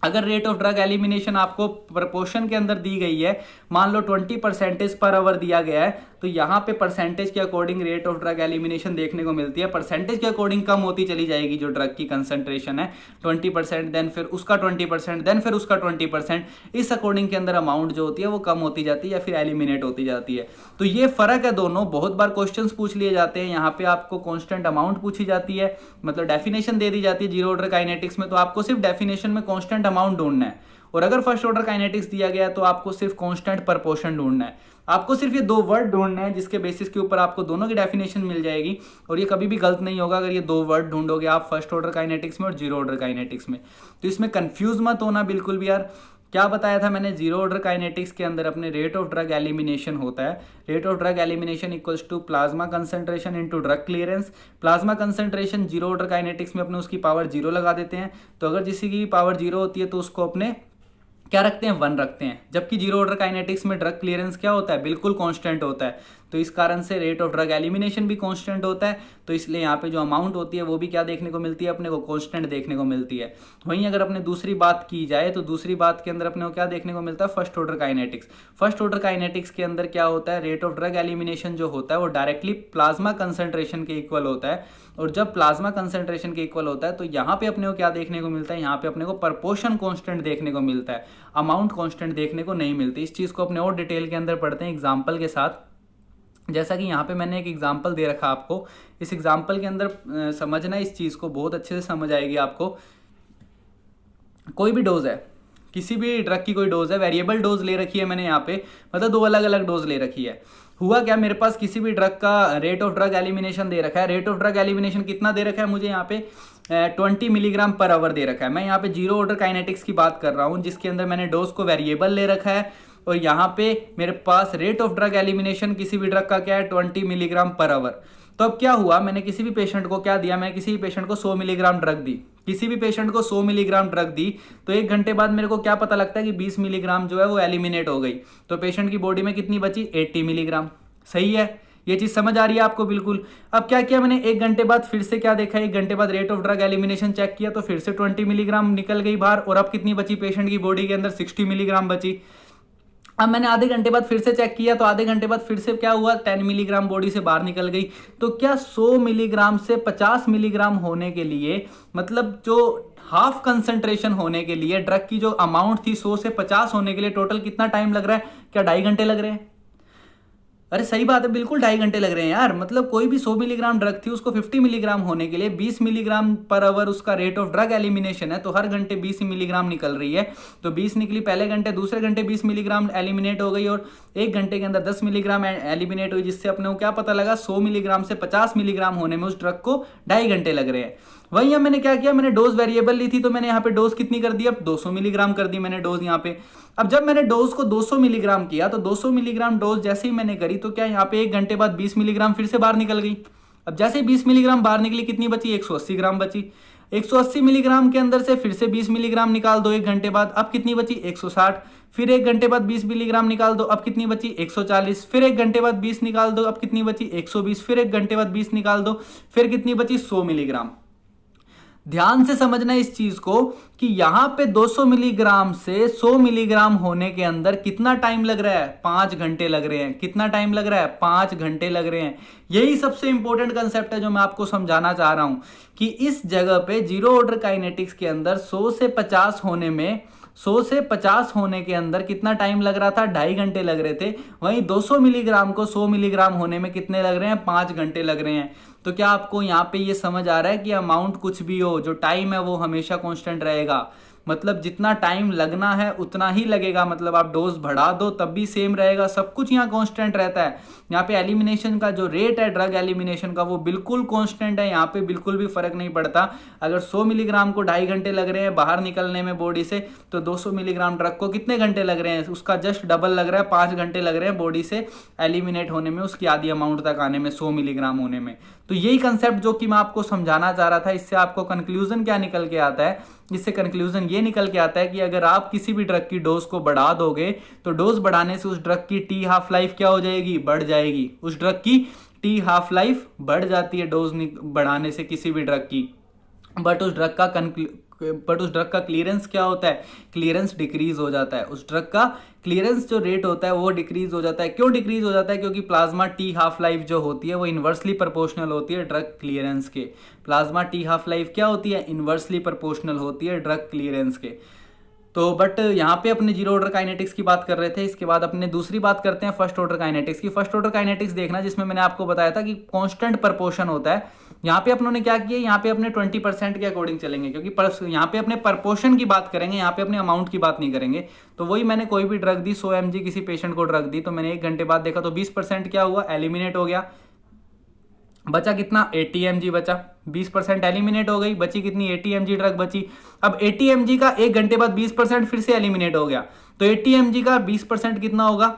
S1: अगर रेट ऑफ ड्रग एलिमिनेशन आपको प्रपोर्शन के अंदर दी गई है, मान लो 20% पर आवर दिया गया है, तो यहाँ पे परसेंटेज के according rate of drug elimination देखने को मिलती है। परसेंटेज के अकॉर्डिंग कम होती चली जाएगी जो ड्रग की कंसंट्रेशन है, 20%, देन फिर उसका 20%, देन फिर उसका 20%, इस अकॉर्डिंग के अंदर अमाउंट जो होती है वो कम होती जाती है या फिर एलिमिनेट होती जाती है। तो ये फर्क है दोनों। बहुत बार क्वेश्चंस पूछ लिए जाते हैं, यहाँ पे आपको कांस्टेंट अमाउंट पूछी जाती है, मतलब डेफिनेशन दे दी जाती है जीरो ऑर्डर काइनेटिक्स में, तो आपको सिर्फ डेफिनेशन में कांस्टेंट अमाउंट ढूंढना है। और अगर फर्स्ट ऑर्डर काइनेटिक्स दिया गया तो आपको सिर्फ कांस्टेंट प्रपोर्शन ढूंढना है। आपको सिर्फ ये 2 वर्ड ढूंढने हैं जिसके बेसिस के ऊपर आपको दोनों की डेफिनेशन मिल जाएगी, और ये कभी भी गलत नहीं होगा अगर ये 2 वर्ड ढूंढोगे आप फर्स्ट ऑर्डर काइनेटिक्स में और जीरो ऑर्डर काइनेटिक्स में। तो इसमें कंफ्यूज मत होना बिल्कुल भी यार। क्या बताया था मैंने, जीरो ऑर्डर काइनेटिक्स के अंदर अपने रेट ऑफ ड्रग एलिमिनेशन होता है। Rate of drug elimination equals to plasma concentration into drug clearance. Plasma concentration zero order kinetics में अपने उसकी पावर 0 लगा देते हैं, तो अगर किसी की पावर 0 होती है तो उसको अपने क्या रखते हैं, 1 रखते हैं। जबकि जीरो ऑर्डर काइनेटिक्स में ड्रग क्लियरेंस क्या होता है, बिल्कुल कांस्टेंट होता है, तो इस कारण से रेट ऑफ ड्रग एलिमिनेशन भी कांस्टेंट होता है। तो इसलिए यहाँ पे जो अमाउंट होती है वो भी क्या देखने को मिलती है, अपने को कांस्टेंट देखने को मिलती है। वहीं अगर अपने दूसरी बात की जाए तो दूसरी बात के अंदर अपने को क्या देखने को मिलता है, first order kinetics. First order kinetics के अंदर क्या होता है, रेट ऑफ ड्रग एलिमिनेशन जो होता है वो डायरेक्टली प्लाज्मा कंसंट्रेशन के इक्वल होता है, और जब प्लाज्मा कंसंट्रेशन के इक्वल होता है तो यहाँ पे अपने को क्या देखने को मिलता है, यहाँ पे अपने को प्रपोर्शन कांस्टेंट देखने को मिलता है, अमाउंट कांस्टेंट देखने को नहीं मिलती। इस चीज़ को अपने और डिटेल के अंदर पढ़ते हैं एग्जाम्पल के साथ। जैसा कि यहाँ पे मैंने एक एग्जाम्पल दे रखा आपको, इस एग्जाम्पल के अंदर समझना इस चीज़ को, बहुत अच्छे से समझ आएगी आपको। कोई भी डोज है, किसी भी ड्रग की कोई डोज है, वेरिएबल डोज ले रखी है मैंने यहाँ पे, मतलब 2 अलग अलग डोज ले रखी है। हुआ क्या, मेरे पास किसी भी ड्रग का रेट ऑफ ड्रग एलिमिनेशन दे रखा है। रेट ऑफ ड्रग एलिमिनेशन कितना दे रखा है मुझे यहाँ पे, 20 मिलीग्राम पर आवर दे रखा है। मैं यहाँ पे जीरो ऑर्डर काइनेटिक्स की बात कर रहा हूँ जिसके अंदर मैंने डोज को वेरिएबल ले रखा है, और यहाँ पे मेरे पास रेट ऑफ ड्रग एलिमिनेशन किसी भी ड्रग का क्या है, 20 मिलीग्राम पर आवर। तो अब क्या हुआ, मैंने किसी भी पेशेंट को क्या दिया, मैंने किसी भी पेशेंट को 100 मिलीग्राम ड्रग दी। किसी भी पेशेंट को 100 मिलीग्राम ड्रग दी तो 1 घंटे बाद मेरे को क्या पता लगता है कि 20 मिलीग्राम जो है वो एलिमिनेट हो गई, तो पेशेंट की बॉडी में कितनी बची, 80 मिलीग्राम। सही है, ये चीज समझ आ रही है आपको बिल्कुल। अब क्या किया मैंने, 1 घंटे बाद फिर से क्या देखा, 1 घंटे बाद rate of drug elimination check किया तो फिर से 20 मिलीग्राम निकल गई बाहर, और अब कितनी बची पेशेंट की बॉडी के अंदर, 60 मिलीग्राम बची। अब मैंने आधे घंटे बाद फिर से चेक किया तो आधे घंटे बाद फिर से क्या हुआ, 10 मिलीग्राम बॉडी से बाहर निकल गई। तो क्या 100 मिलीग्राम से 50 मिलीग्राम होने के लिए, मतलब जो हाफ कंसंट्रेशन होने के लिए ड्रग की जो अमाउंट थी 100 से 50 होने के लिए टोटल कितना टाइम लग रहा है, क्या 2.5 घंटे लग रहे हैं? अरे सही बात है, बिल्कुल 2.5 घंटे लग रहे हैं यार। मतलब कोई भी 100 मिलीग्राम ड्रग थी उसको 50 मिलीग्राम होने के लिए 20 मिलीग्राम पर आवर उसका रेट ऑफ ड्रग एलिमिनेशन है, तो हर घंटे 20 मिलीग्राम निकल रही है। तो 20 निकली पहले घंटे, दूसरे घंटे 20 मिलीग्राम एलिमिनेट हो गई, और 1 घंटे के अंदर 10 मिलीग्राम एलिमिनेट हुई, जिससे अपने को क्या पता लगा, 100 मिलीग्राम से 50 मिलीग्राम होने में उस ड्रग को 2.5 घंटे लग रहे हैं। वहीं अब मैंने क्या किया, मैंने डोज वेरिएबल ली थी तो मैंने यहाँ पे डोज कितनी कर दी, अब 200 मिलीग्राम कर दी मैंने डोज यहाँ पे। अब जब मैंने डोज को 200 मिलीग्राम किया तो 200 मिलीग्राम डोज जैसे ही मैंने करी तो क्या यहाँ पे 1 घंटे बाद 20 मिलीग्राम फिर से बाहर निकल गई। अब जैसे ही 20 मिलीग्राम बाहर निकली कितनी बची, 180 ग्राम बची। 180 मिलीग्राम के अंदर से फिर से 20 मिलीग्राम निकाल दो 1 घंटे बाद, अब कितनी बची, 160। फिर 1 घंटे बाद 20 मिलीग्राम निकाल दो, अब कितनी बची, 140। फिर 1 घंटे बाद 20 निकाल दो, अब कितनी बची, 120। फिर 1 घंटे बाद 20 निकाल दो, फिर कितनी बची, 100 मिलीग्राम। ध्यान से समझना इस चीज को कि यहां पे 200 मिलीग्राम से 100 मिलीग्राम होने के अंदर कितना टाइम लग रहा है, 5 घंटे लग रहे हैं। कितना टाइम लग रहा है, 5 घंटे लग रहे हैं। यही सबसे इंपॉर्टेंट कंसेप्ट है जो मैं आपको समझाना चाह रहा हूं कि इस जगह पे जीरो ऑर्डर काइनेटिक्स के अंदर 100 से 50 होने में, 100 से 50 होने के अंदर कितना टाइम लग रहा था, 2.5 घंटे लग रहे थे। वहीं 200 मिलीग्राम को 100 मिलीग्राम होने में कितने लग रहे हैं, 5 घंटे लग रहे हैं। तो क्या आपको यहाँ पे ये समझ आ रहा है कि अमाउंट कुछ भी हो, जो टाइम है वो हमेशा कांस्टेंट रहेगा। मतलब जितना टाइम लगना है उतना ही लगेगा, मतलब आप डोज बढ़ा दो तब भी सेम रहेगा, सब कुछ यहाँ कांस्टेंट रहता है। यहाँ पे एलिमिनेशन का जो रेट है ड्रग एलिमिनेशन का वो बिल्कुल कांस्टेंट है, यहाँ पे बिल्कुल भी फर्क नहीं पड़ता। अगर 100 मिलीग्राम को 2.5 घंटे लग रहे हैं बाहर निकलने में बॉडी से, तो 200 मिलीग्राम ड्रग को कितने घंटे लग रहे हैं, उसका जस्ट डबल लग रहा है, 5 घंटे लग रहे हैं बॉडी से एलिमिनेट होने में, उसकी आधी अमाउंट तक आने में, 100 मिलीग्राम होने में। तो यही कंसेप्ट जो कि मैं आपको समझाना चाह रहा था। इससे आपको कंक्लूजन क्या निकल के आता है, इससे कंक्लूजन ये निकल के आता है कि अगर आप किसी भी ड्रग की डोज को बढ़ा दोगे तो डोज बढ़ाने से उस ड्रग की टी हाफ लाइफ क्या हो जाएगी, बढ़ जाएगी। उस ड्रग की टी हाफ लाइफ बढ़ जाती है डोज बढ़ाने से किसी भी ड्रग की, बट उस ड्रग का बट उस ड्रग का क्लियरेंस क्या होता है, क्लियरेंस डिक्रीज हो जाता है, उस ड्रग का क्लियरेंस जो रेट होता है वो डिक्रीज हो जाता है। क्यों डिक्रीज हो जाता है, क्योंकि प्लाज्मा टी हाफ लाइफ जो होती है वो इन्वर्सली प्रोपोर्शनल होती है ड्रग क्लियरेंस के। प्लाज्मा टी हाफ लाइफ क्या होती है, इन्वर्सली प्रोपोर्शनल होती है ड्रग क्लियरेंस के। तो बट यहाँ पे अपने जीरो ऑर्डर काइनेटिक्स की बात कर रहे थे, इसके बाद अपने दूसरी बात करते हैं फर्स्ट ऑर्डर काइनेटिक्स की। फर्स्ट ऑर्डर काइनेटिक्स देखना, जिसमें मैंने आपको बताया था कि कांस्टेंट प्रपोर्शन होता है। यहाँ पे अपनों ने क्या किया, यहाँ पे अपने 20% के अकॉर्डिंग चलेंगे, क्योंकि यहाँ पे अपने प्रपोर्शन की बात करेंगे, यहाँ पे अपने अमाउंट की बात नहीं करेंगे। तो वही मैंने कोई भी ड्रग दी 100 mg किसी पेशेंट को ड्रग दी, तो मैंने 1 घंटे बाद देखा तो 20% क्या हुआ, एलिमिनेट हो गया। बचा कितना, 80 mg बचा, 20% एलिमिनेट हो गई, बची कितनी, 80 mg ड्रग बची। अब 80 mg का 1 घंटे बाद 20% फिर से एलिमिनेट हो गया, तो 80 mg का 20% कितना होगा,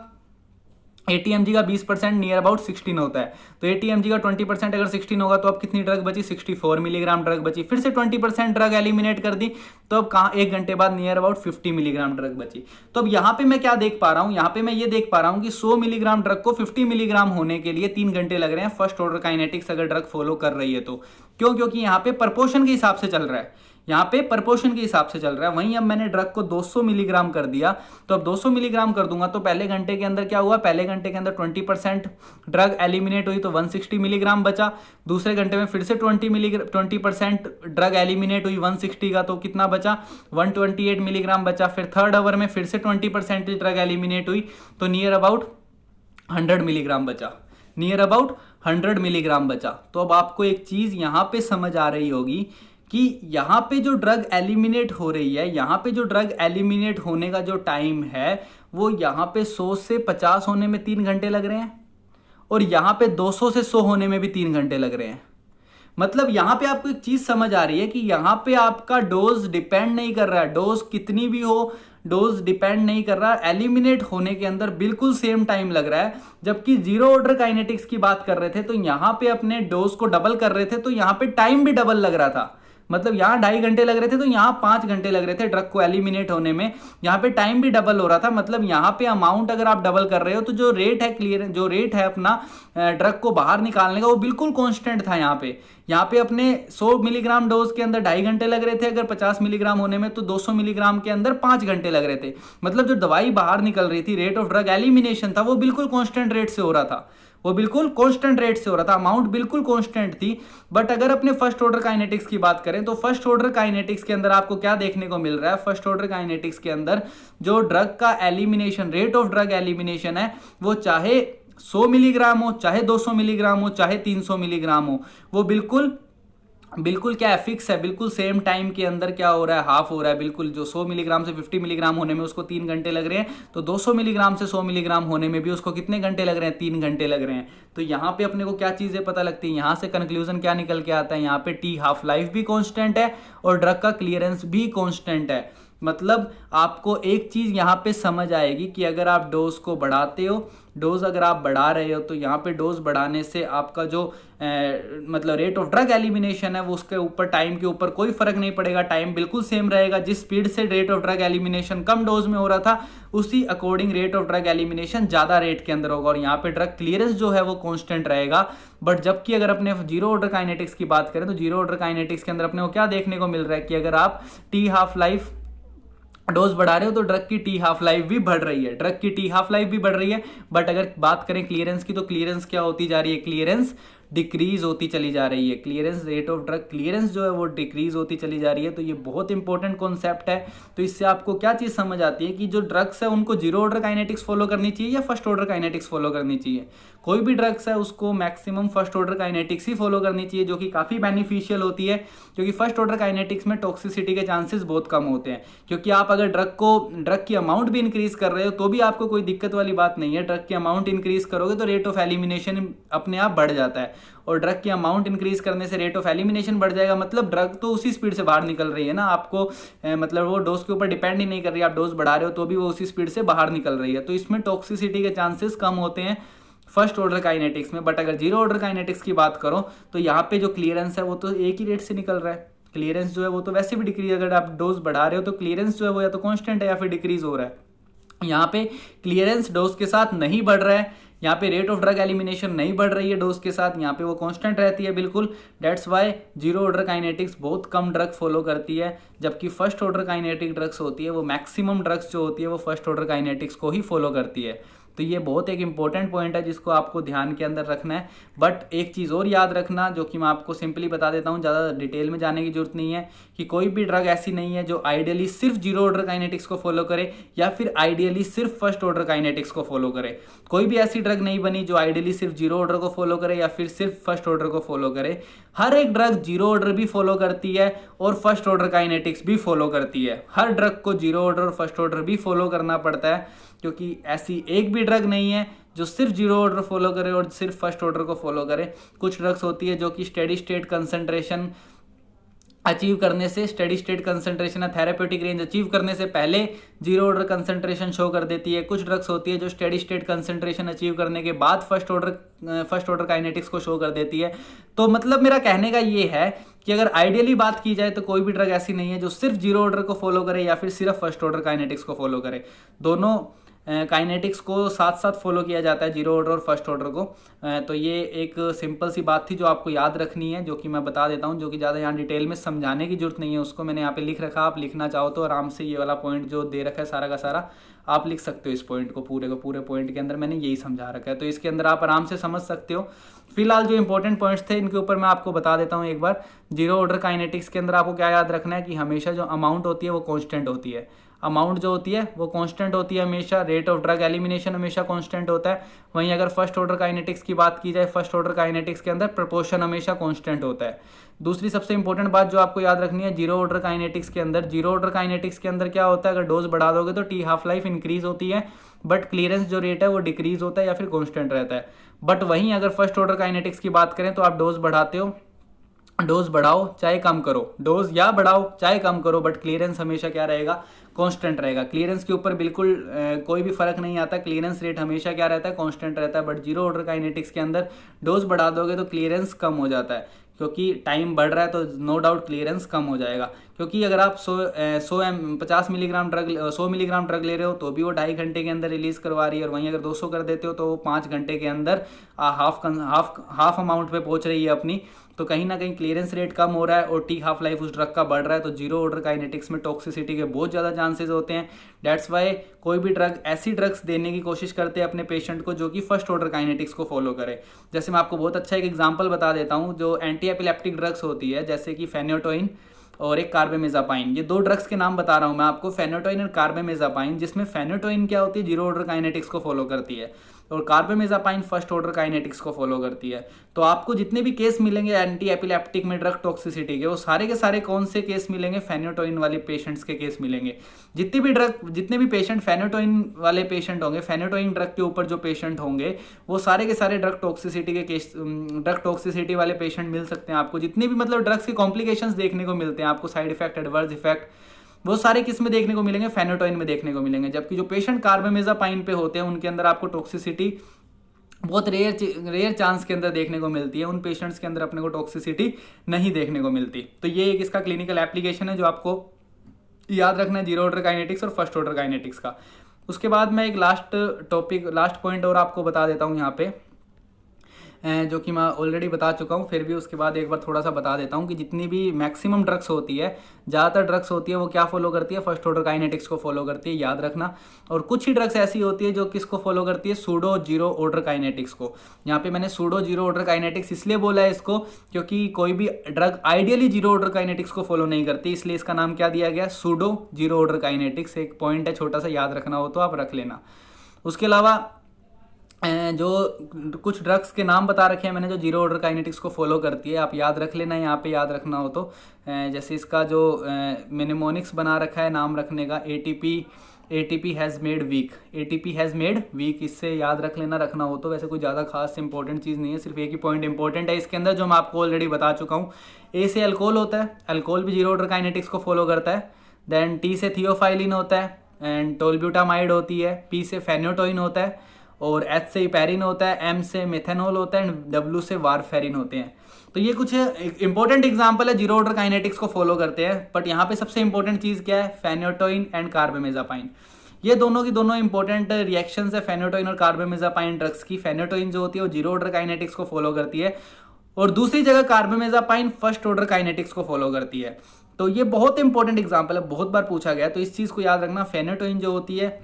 S1: 80 mg का 20% नियर अबाउट 16 होता है। तो 80 mg का 20% अगर 16 होगा तो अब कितनी ड्रग बची, 64 मिलीग्राम ड्रग बची। फिर से 20% ड्रग एलिमिनेट कर दी, तो अब कहाँ 1 घंटे बाद नियर अबाउट 50 मिलीग्राम ड्रग बची। तो अब यहाँ पे मैं क्या देख पा रहा हूँ, यहाँ पे मैं ये देख पा रहा हूँ कि 100 मिलीग्राम ड्रग को 50 मिलीग्राम होने के लिए 3 घंटे लग रहे हैं फर्स्ट ऑर्डर काइनेटिक्स अगर ड्रग फॉलो कर रही है तो। क्यों, क्योंकि यहाँ पे प्रपोर्शन के हिसाब से चल रहा है, यहाँ पे प्रपोर्शन के हिसाब से चल रहा है। वहीं अब मैंने ड्रग को 200 मिलीग्राम कर दिया, तो अब 200 मिलीग्राम कर दूंगा तो पहले घंटे के अंदर क्या हुआ, पहले घंटे के अंदर 20% ड्रग एलिमिनेट हुई तो 160 मिलीग्राम बचा। दूसरे घंटे में फिर से 20% ड्रग एलिमिनेट हुई 160 का, तो कितना बचा, 128 मिलीग्राम बचा। फिर थर्ड आवर में फिर से 20% ड्रग एलिमिनेट हुई तो नियर अबाउट 100 मिलीग्राम बचा, नियर अबाउट 100 मिलीग्राम बचा। तो अब आपको एक चीज यहां पे समझ आ रही होगी कि यहाँ पे जो ड्रग एलिमिनेट हो रही है, यहाँ पे जो ड्रग एलिमिनेट होने का जो टाइम है वो यहाँ पे 100 से 50 होने में 3 घंटे लग रहे हैं, और यहाँ पे 200 से 100 होने में भी 3 घंटे लग रहे हैं। मतलब यहाँ पे आपको एक चीज समझ आ रही है कि यहाँ पे आपका डोज डिपेंड नहीं कर रहा है, डोज कितनी भी हो डोज डिपेंड नहीं कर रहा, एलिमिनेट होने के अंदर बिल्कुल सेम टाइम लग रहा है। जबकि जीरो ऑर्डर काइनेटिक्स की बात कर रहे थे तो यहाँ पे अपने डोज को डबल कर रहे थे, तो यहाँ पे टाइम भी डबल लग रहा था। मतलब यहाँ 2.5 घंटे लग रहे थे तो यहाँ 5 घंटे लग रहे थे ड्रग को एलिमिनेट होने में, यहाँ पे टाइम भी डबल हो रहा था। मतलब यहाँ पे अमाउंट अगर आप डबल कर रहे हो तो जो रेट है जो रेट है अपना ड्रग को बाहर निकालने का वो बिल्कुल कांस्टेंट था। यहाँ पे अपने 100 मिलीग्राम डोज के अंदर 2.5 घंटे लग रहे थे, अगर 50 मिलीग्राम होने में तो 200 मिलीग्राम के अंदर 5 घंटे लग रहे थे। मतलब जो दवाई बाहर निकल रही थी, रेट ऑफ ड्रग एलिमिनेशन था वो बिल्कुल कांस्टेंट रेट से हो रहा था, वो बिल्कुल कांस्टेंट रेट से हो रहा था, अमाउंट बिल्कुल कांस्टेंट थी। बट अगर अपने फर्स्ट ऑर्डर काइनेटिक्स की बात करें तो फर्स्ट ऑर्डर काइनेटिक्स के अंदर आपको क्या देखने को मिल रहा है, फर्स्ट ऑर्डर काइनेटिक्स के अंदर जो ड्रग का elimination, rate of drug elimination है वो चाहे 100 मिलीग्राम हो, चाहे 200 मिलीग्राम हो, चाहे 300 मिलीग्राम हो, वो बिल्कुल क्या है, फिक्स है, बिल्कुल सेम टाइम के अंदर क्या हो रहा है, हाफ हो रहा है। बिल्कुल जो 100 मिलीग्राम से 50 मिलीग्राम होने में उसको 3 घंटे लग रहे हैं, तो 200 मिलीग्राम से 100 मिलीग्राम होने में भी उसको कितने घंटे लग रहे हैं, 3 घंटे लग रहे हैं। तो यहाँ पे अपने को क्या चीजें पता लगती है, यहाँ से कंक्लूजन क्या निकल के आता है, यहाँ पे टी हाफ लाइफ भी कॉन्स्टेंट है और ड्रग का क्लियरेंस भी कॉन्स्टेंट है। मतलब आपको एक चीज यहाँ पे समझ आएगी कि अगर आप डोज को बढ़ाते हो, डोज अगर आप बढ़ा रहे हो तो यहाँ पे डोज बढ़ाने से आपका जो मतलब रेट ऑफ ड्रग एलिमिनेशन है वो उसके ऊपर, टाइम के ऊपर कोई फर्क नहीं पड़ेगा, टाइम बिल्कुल सेम रहेगा। जिस स्पीड से rate of drug elimination come dose में हो रहा था उसी according rate of drug elimination ज्यादा रेट के अंदर होगा, और यहाँ पे ड्रग क्लियरेंस जो है वो कांस्टेंट रहेगा। बट जबकि अगर अपने जीरो ऑर्डर काइनेटिक्स की बात करें तो जीरो ऑर्डर काइनेटिक्स के अंदर अपने को क्या देखने को मिल रहा है कि अगर आप टी हाफ लाइफ डोज बढ़ा रहे हो तो ड्रग की टी हाफ लाइफ भी बढ़ रही है, ड्रग की टी हाफ लाइफ भी बढ़ रही है। बट अगर बात करें क्लियरेंस की तो क्लियरेंस क्या होती जा रही है, क्लियरेंस डिक्रीज होती चली जा रही है, clearance, rate of drug clearance जो है वो डिक्रीज होती चली जा रही है। तो ये बहुत इंपॉर्टेंट कॉन्सेप्ट है। तो इससे आपको क्या चीज़ समझ आती है कि जो ड्रग्स है उनको जीरो ऑर्डर काइनेटिक्स फॉलो करनी चाहिए या फर्स्ट ऑर्डर काइनेटिक्स फॉलो करनी चाहिए। कोई भी ड्रग्स है उसको मैक्सिमम फर्स्ट ऑर्डर काइनेटिक्स ही फॉलो करनी चाहिए, जो कि काफ़ी बेनिफिशियल होती है, क्योंकि फर्स्ट ऑर्डर काइनेटिक्स में टॉक्सिसिटी के चांसेस बहुत कम होते हैं। क्योंकि आप अगर ड्रग की अमाउंट भी इंक्रीज कर रहे हो तो भी आपको कोई दिक्कत वाली बात नहीं है। ड्रग की अमाउंट इंक्रीज करोगे तो रेट ऑफ एलिमिनेशन अपने आप बढ़ जाता है, और ड्रग की अमाउंट इंक्रीज करने से रेट ऑफ एलिमिनेशन बढ़ जाएगा। मतलब ड्रग तो उसी स्पीड से बाहर निकल रही है ना, आपको मतलब वो डोज के ऊपर डिपेंड ही नहीं कर रही है, आप डोज बढ़ा रहे हो तो भी वो उसी स्पीड से बाहर निकल रही है। तो इसमें टॉक्सिसिटी के चांसेस कम होते हैं फर्स्ट ऑर्डर काइनेटिक्स में। बट अगर जीरो ऑर्डर काइनेटिक्स की बात करो तो यहाँ पे जो क्लियरेंस है वो तो एक ही रेट से निकल रहा है, क्लियरेंस जो है वो तो वैसे भी डिक्रीज, अगर आप डोज बढ़ा रहे हो तो क्लियरेंस जो है वो या तो कांस्टेंट है या फिर डिक्रीज हो रहा है। यहाँ पे क्लियरेंस डोज के साथ नहीं बढ़ रहा है, यहाँ पे रेट ऑफ ड्रग एलिमिनेशन नहीं बढ़ रही है डोज के साथ, यहाँ पे वो कांस्टेंट रहती है बिल्कुल। That's why zero order kinetics बहुत कम ड्रग फॉलो करती है, जबकि फर्स्ट ऑर्डर काइनेटिक ड्रग्स होती है वो मैक्सिमम ड्रग्स जो होती है वो फर्स्ट ऑर्डर काइनेटिक्स को ही फॉलो करती है। तो ये बहुत एक इंपॉर्टेंट पॉइंट है जिसको आपको ध्यान के अंदर रखना है। बट एक चीज़ और याद रखना जो कि मैं आपको सिंपली बता देता हूँ, ज़्यादा डिटेल में जाने की जरूरत नहीं है, कि कोई भी ड्रग ऐसी नहीं है जो आइडियली सिर्फ जीरो ऑर्डर काइनेटिक्स को फॉलो करे या फिर आइडियली सिर्फ फर्स्ट ऑर्डर काइनेटिक्स को फॉलो करे। कोई भी ऐसी ड्रग नहीं बनी जो आइडियली सिर्फ जीरो ऑर्डर को फॉलो करे या फिर सिर्फ फर्स्ट ऑर्डर को फॉलो करे। हर एक ड्रग जीरो ऑर्डर भी फॉलो करती है और फर्स्ट ऑर्डर काइनेटिक्स भी फॉलो करती है। हर ड्रग को जीरो ऑर्डर और फर्स्ट ऑर्डर भी फॉलो करना पड़ता है, क्योंकि ऐसी एक भी ड्रग नहीं है जो सिर्फ जीरो ऑर्डर फॉलो करे और सिर्फ फर्स्ट ऑर्डर को फॉलो करे। कुछ ड्रग्स होती है जो कि स्टेडी स्टेट कंसंट्रेशन अचीव करने से, स्टेडी स्टेट कंसंट्रेशन या थेराप्यूटिक रेंज अचीव करने से पहले जीरो ऑर्डर कंसंट्रेशन शो कर देती है। कुछ ड्रग्स होती है जो स्टेडी स्टेट कंसंट्रेशन अचीव करने के बाद फर्स्ट ऑर्डर काइनेटिक्स को शो कर देती है। तो मतलब मेरा कहने का ये है कि अगर आइडियली बात की जाए तो कोई भी ड्रग ऐसी नहीं है जो सिर्फ जीरो ऑर्डर को फॉलो करे या फिर सिर्फ फर्स्ट ऑर्डर काइनेटिक्स को फॉलो करे। दोनों काइनेटिक्स को साथ साथ फॉलो किया जाता है, जीरो ऑर्डर और फर्स्ट ऑर्डर को। तो ये एक सिंपल सी बात थी जो आपको याद रखनी है, जो कि मैं बता देता हूँ, जो कि ज़्यादा यहाँ डिटेल में समझाने की जरूरत नहीं है। उसको मैंने यहाँ पे लिख रखा, आप लिखना चाहो तो आराम से ये वाला पॉइंट जो दे रखा है सारा का सारा आप लिख सकते हो। इस पॉइंट को पूरे पॉइंट के अंदर मैंने यही समझा रखा है, तो इसके अंदर आप आराम से समझ सकते हो। फिलहाल जो इंपॉर्टेंट पॉइंट्स थे इनके ऊपर मैं आपको बता देता हूँ एक बार। जीरो ऑर्डर काइनेटिक्स के अंदर आपको क्या याद रखना है कि हमेशा जो अमाउंट होती है वो कॉन्स्टेंट होती है। अमाउंट जो होती है वो कांस्टेंट होती है हमेशा। रेट ऑफ ड्रग एलिमिनेशन हमेशा कांस्टेंट होता है। वहीं अगर फर्स्ट ऑर्डर काइनेटिक्स की बात की जाए, फर्स्ट ऑर्डर काइनेटिक्स के अंदर प्रोपोर्शन हमेशा कांस्टेंट होता है। दूसरी सबसे इंपॉर्टेंट बात जो आपको याद रखनी है, जीरो ऑर्डर काइनेटिक्स के अंदर क्या होता है, अगर डोज बढ़ा दोगे तो टी हाफ लाइफ इंक्रीज होती है, बट क्लियरेंस जो रेट है वो डिक्रीज होता है या फिर कॉन्स्टेंट रहता है। बट वहीं अगर फर्स्ट ऑर्डर काइनेटिक्स की बात करें तो आप डोज बढ़ाते हो, डोज बढ़ाओ चाहे कम करो, डोज या बढ़ाओ चाहे कम करो, बट क्लियरेंस हमेशा क्या रहेगा, कांस्टेंट रहेगा। क्लियरेंस के ऊपर बिल्कुल कोई भी फर्क नहीं आता, क्लियरेंस रेट हमेशा क्या रहता है, कांस्टेंट रहता है। बट जीरो ऑर्डर काइनेटिक्स के अंदर डोज बढ़ा दोगे तो क्लियरेंस कम हो जाता है, क्योंकि टाइम बढ़ रहा है तो नो डाउट क्लियरेंस कम हो जाएगा। क्योंकि अगर आप 100 मिलीग्राम ड्रग ले रहे हो तो भी वो 2.5 घंटे के अंदर रिलीज करवा रही है, और वहीं अगर 200 कर देते हो तो वो 5 घंटे के अंदर हाफ अमाउंट पे पहुंच रही है अपनी। तो कहीं ना कहीं क्लियरेंस रेट कम हो रहा है और टी हाफ लाइफ उस ड्रग का बढ़ रहा है, तो जीरो ऑर्डर काइनेटिक्स में टॉक्सिसिटी के बहुत ज़्यादा चांसेस होते हैं। डेट्स वाई कोई भी ड्रग ऐसी ड्रग्स देने की कोशिश करते हैं अपने पेशेंट को जो कि फर्स्ट ऑर्डर काइनेटिक्स को फॉलो करे। जैसे मैं आपको बहुत अच्छा एक एग्जांपल बता देता हूँ, जो एंटी एपिलेप्टिक ड्रग्स होती है जैसे कि फेनोटोइन और एक कार्बेमेज़ापाइन, ये दो ड्रग्स के नाम बता रहा हूँ मैं आपको, फेनोटोइन और कार्बेमेज़ापाइन, जिसमें फेनोटोइन क्या होती है, जीरो ऑर्डर काइनेटिक्स को फॉलो करती है और कार्बेमेज़ापाइन फर्स्ट ऑर्डर काइनेटिक्स को फॉलो करती है। तो आपको जितने भी केस मिलेंगे एंटी एपिलेप्टिक में ड्रग टॉक्सिसिटी के, वो सारे के सारे कौन से केस मिलेंगे, फेनोटोइन वाले पेशेंट्स के केस मिलेंगे। जितने भी पेशेंट फेनोटोइन वाले पेशेंट होंगे, फेनोटोइन ड्रग के ऊपर जो पेशेंट होंगे, वो सारे के सारे ड्रग टॉक्सिसिटी वाले पेशेंट मिल सकते हैं आपको। जितने भी मतलब ड्रग्स के कॉम्प्लिकेशंस देखने को मिलते हैं आपको, साइड इफेक्ट, एडवर्स इफेक्ट, वो सारे किस में देखने को मिलेंगे, फेनोटोइन में देखने को मिलेंगे। जबकि जो पेशेंट कार्बेमेज़ापाइन पे होते हैं उनके अंदर आपको टॉक्सिसिटी बहुत रेयर चांस के अंदर देखने को मिलती है, उन पेशेंट्स के अंदर अपने को टॉक्सिसिटी नहीं देखने को मिलती। तो ये एक इसका क्लिनिकल एप्लीकेशन है जो आपको याद रखना है, जीरो ऑर्डर काइनेटिक्स और फर्स्ट ऑर्डर काइनेटिक्स का। उसके बाद मैं एक लास्ट पॉइंट और आपको बता देता हूँ यहाँ पे, जो कि मैं ऑलरेडी बता चुका हूँ, फिर भी उसके बाद एक बार थोड़ा सा बता देता हूँ कि जितनी भी मैक्सिमम ड्रग्स होती है, ज़्यादातर ड्रग्स होती है वो क्या फॉलो करती है, फर्स्ट ऑर्डर काइनेटिक्स को फॉलो करती है, याद रखना। और कुछ ही ड्रग्स ऐसी होती है जो किसको फॉलो करती है, सूडो जीरो ऑर्डर काइनेटिक्स को। यहाँ पे मैंने सूडो जीरो ऑर्डर काइनेटिक्स इसलिए बोला है इसको, क्योंकि कोई भी drug ideally zero order kinetics को फॉलो नहीं करती, इसलिए इसका नाम क्या दिया गया, सूडो जीरो ऑर्डर काइनेटिक्स। एक पॉइंट है छोटा सा, याद रखना हो तो आप रख लेना। उसके अलावा जो कुछ ड्रग्स के नाम बता रखे हैं मैंने जो जीरो ऑर्डर काइनेटिक्स को फॉलो करती है, आप याद रख लेना यहाँ पे, याद रखना हो तो। जैसे इसका जो मिनेमोनिक्स बना रखा है नाम रखने का, ATP हैज़ मेड वीक, इससे याद रख लेना, रखना हो तो। वैसे कोई ज़्यादा खास इंपॉर्टेंट चीज़ नहीं है, सिर्फ एक ही पॉइंट इंपॉर्टेंट है इसके अंदर जो मैं आपको ऑलरेडी बता चुका हूँ। A से अल्कोहल होता है, अल्कोहल भी जीरो ऑर्डर काइनेटिक्स को फॉलो करता है। देन T से थियोफाइलिन होता है एंड टोलब्यूटामाइड होती है। P से फेनोटोइन होता है और H से हिपैरिन होता है। M से मेथेनॉल होता है एंड W से वारफेरिन होते हैं। तो ये कुछ इंपॉर्टेंट एग्जांपल है जीरो ऑर्डर काइनेटिक्स को फॉलो करते हैं। बट यहाँ पे सबसे इंपॉर्टेंट चीज़ क्या है, फेनोटोइन एंड कार्बेमेज़ापाइन। ये दोनों की दोनों इंपॉर्टेंट रिएक्शंस है फेनोटोइन और कार्बामेज़ापाइन ड्रग्स की। फेनोटोइन जो होती है वो जीरो ऑर्डर काइनेटिक्स को फॉलो करती है और दूसरी जगह कार्बामेज़ापाइन फर्स्ट ऑर्डर काइनेटिक्स को फॉलो करती है। तो ये बहुत इंपॉर्टेंट एग्जांपल है, बहुत बार पूछा गया है, तो इस चीज़ को याद रखना। फेनोटोइन जो होती है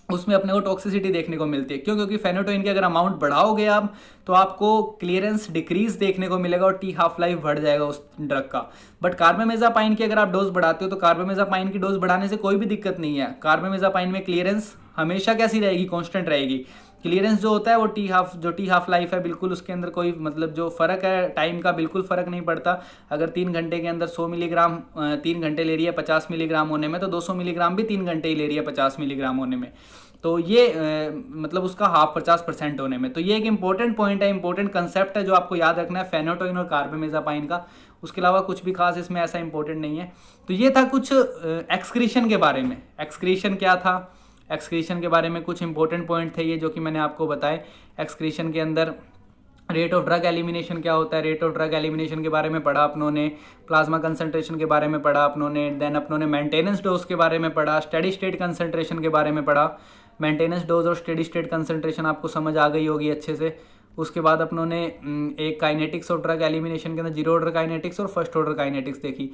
S1: उसमें अपने को टॉक्सिसिटी देखने को मिलती है। क्यों? क्योंकि फेनोटोइन की अगर अमाउंट बढ़ाओगे आप तो आपको क्लियरेंस डिक्रीज देखने को मिलेगा और टी हाफ लाइफ बढ़ जाएगा उस ड्रग का। बट कार्बामेज़ापाइन की अगर आप डोज बढ़ाते हो तो कार्बामेज़ापाइन की डोज बढ़ाने से कोई भी दिक्कत नहीं है। कार्बामेज़ापाइन में क्लियरेंस हमेशा कैसी रहेगी? कांस्टेंट रहेगी। क्लियरेंस जो होता है वो टी हाफ लाइफ है, बिल्कुल उसके अंदर कोई मतलब जो फ़र्क है टाइम का बिल्कुल फ़र्क नहीं पड़ता। अगर 3 घंटे के अंदर 100 मिलीग्राम 3 घंटे ले रही है 50 मिलीग्राम होने में, तो 200 मिलीग्राम भी 3 घंटे ही ले रही है 50 मिलीग्राम होने में। तो ये मतलब उसका हाफ 50% होने में। तो ये एक इंपॉर्टेंट पॉइंट है, इंपॉर्टेंट कंसेप्ट है जो आपको याद रखना है फेनोटोइन और कार्बामेज़ापाइन का। उसके अलावा कुछ भी खास इसमें ऐसा इंपॉर्टेंट नहीं है। तो ये था कुछ एक्सक्रीशन के बारे में। एक्सक्रीशन क्या था? एक्सक्रीशन के बारे में कुछ इंपॉर्टेंट पॉइंट थे ये जो कि मैंने आपको बताए। एक्सक्रीशन के अंदर रेट ऑफ ड्रग एलिमिनेशन क्या होता है, रेट ऑफ ड्रग एलिमिनेशन के बारे में पढ़ा अपनों ने, प्लाज्मा कंसंट्रेशन के बारे में पढ़ा अपनों ने, देन अपनों ने मेंटेनेंस डोज के बारे में पढ़ा, स्टेडी स्टेट कंसंट्रेशन के बारे में पढ़ा। मेंटेनेंस डोज और स्टेडी स्टेट कंसंट्रेशन आपको समझ आ गई होगी अच्छे से। उसके बाद अपनों ने एक काइनेटिक्स ऑफ ड्रग एलिमिनेशन के अंदर जीरो ऑर्डर काइनेटिक्स और फर्स्ट ऑर्डर काइनेटिक्स देखी।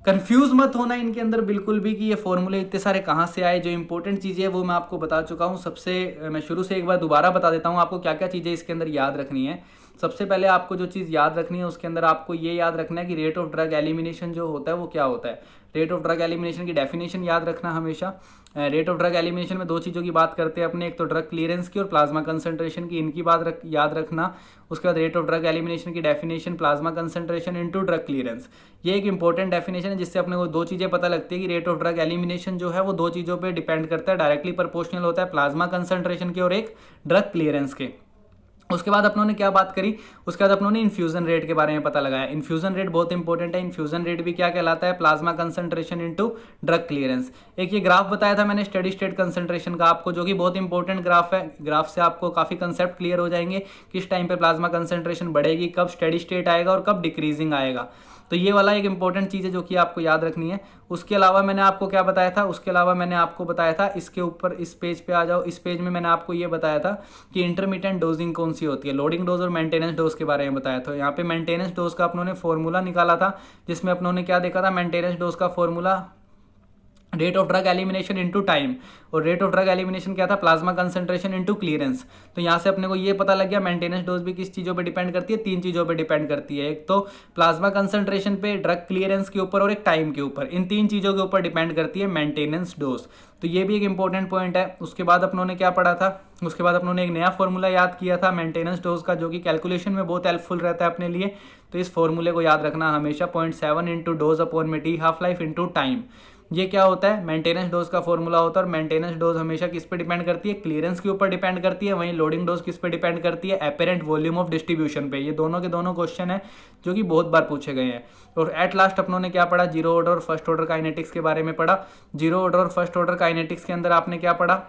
S1: कंफ्यूज मत होना इनके अंदर बिल्कुल भी कि ये फॉर्मूले इतने सारे कहाँ से आए। जो इंपॉर्टेंट चीज़ें है वो मैं आपको बता चुका हूँ। मैं शुरू से एक बार दोबारा बता देता हूँ आपको क्या क्या चीज़ें इसके अंदर याद रखनी है। सबसे पहले आपको जो चीज़ याद रखनी है उसके अंदर आपको ये याद रखना है कि रेट ऑफ ड्रग एलिमिनेशन जो होता है वो क्या होता है। रेट ऑफ ड्रग एलिमिनेशन की डेफिनेशन याद रखना हमेशा। रेट ऑफ ड्रग एलिमिनेशन में दो चीज़ों की बात करते हैं अपने, एक तो ड्रग क्लियरेंस की और प्लाज्मा कंसंट्रेशन की, इनकी बात याद रखना। उसके बाद रेट ऑफ ड्रग एलिमिनेशन की definition plasma concentration into drug clearance. ये एक इंपॉर्टेंट डेफिनेशन है जिससे अपने को दो चीज़ें पता लगती है कि रेट ऑफ ड्रग एलिमिनेशन जो है वो दो चीज़ों पे डिपेंड करता है, डायरेक्टली प्रोपोर्शनल होता है प्लाज्मा कंसंट्रेशन के और एक ड्रग क्लियरेंस के। उसके बाद अपनों ने क्या बात करी? उसके बाद अपनों ने इन्फ्यूजन रेट के बारे में पता लगाया। इन्फ्यूजन रेट बहुत इंपॉर्टेंट है। इन्फ्यूजन रेट भी क्या कहलाता है? Plasma concentration into drug clearance. एक ये ग्राफ बताया था मैंने स्टेडी स्टेट कंसंट्रेशन का आपको, जो कि बहुत इंपॉर्टेंट ग्राफ है। ग्राफ से आपको काफ़ी कंसेप्ट क्लियर हो जाएंगे, किस टाइम पे प्लाज्मा कंसंट्रेशन बढ़ेगी, कब स्टेडी स्टेट आएगा और कब डिक्रीजिंग आएगा। तो ये वाला एक इंपॉर्टेंट चीज़ है जो कि आपको याद रखनी है। उसके अलावा मैंने आपको क्या बताया था? उसके अलावा मैंने आपको बताया था, इसके ऊपर इस पेज पे आ जाओ, इस पेज में मैंने आपको ये बताया था कि इंटरमिटेंट डोजिंग कौन सी होती है। लोडिंग डोज और मेंटेनेंस डोज के बारे में बताया था। यहाँ पे मेंटेनेंस डोज का अपनों ने फॉर्मूला निकाला था, जिसमें अपनों ने क्या देखा था? मेंटेनेंस डोज का formula rate of drug elimination into time, और रेट ऑफ ड्रग एलिमिनेशन क्या था? Plasma concentration into clearance. तो यहाँ से अपने को ये पता लग गया मेंटेनेंस डोज भी किस चीज़ों पे डिपेंड करती है? 3 चीज़ों पे डिपेंड करती है। एक तो प्लाज्मा कंसंट्रेशन पे, ड्रग क्लियरेंस के ऊपर और एक टाइम के ऊपर। इन 3 चीज़ों के ऊपर डिपेंड करती है मेंटेनेंस डोज। तो ये भी एक इंपॉर्टेंट पॉइंट है। उसके बाद अपनों ने क्या पढ़ा था? उसके बाद अपनों ने एक नया फॉर्मूला याद किया था मेंटेनेंस डोज का, जो कि कैलकुलेशन में बहुत हेल्पफुल रहता है अपने लिए। तो इस फॉर्मूले को याद रखना हमेशा, 0.7 इंटू डोज अपॉन में T half life into time. ये क्या होता है? मेंटेनेंस डोज का फॉर्मूला होता है। और मेंटेनेंस डोज हमेशा किस पे डिपेंड करती है? क्लियरेंस के ऊपर डिपेंड करती है। वहीं लोडिंग डोज किस पे डिपेंड करती है? एपेरेंट वॉल्यूम ऑफ डिस्ट्रीब्यूशन पे। ये दोनों के दोनों क्वेश्चन है जो कि बहुत बार पूछे गए हैं। और एट लास्ट अपनों ने क्या पढ़ा? जीरो ऑर्डर और फर्स्ट ऑर्डर काइनेटिक्स के बारे में पढ़ा। जीरो ऑर्डर और फर्स्ट ऑर्डर काइनेटिक्स के अंदर आपने क्या पढ़ा?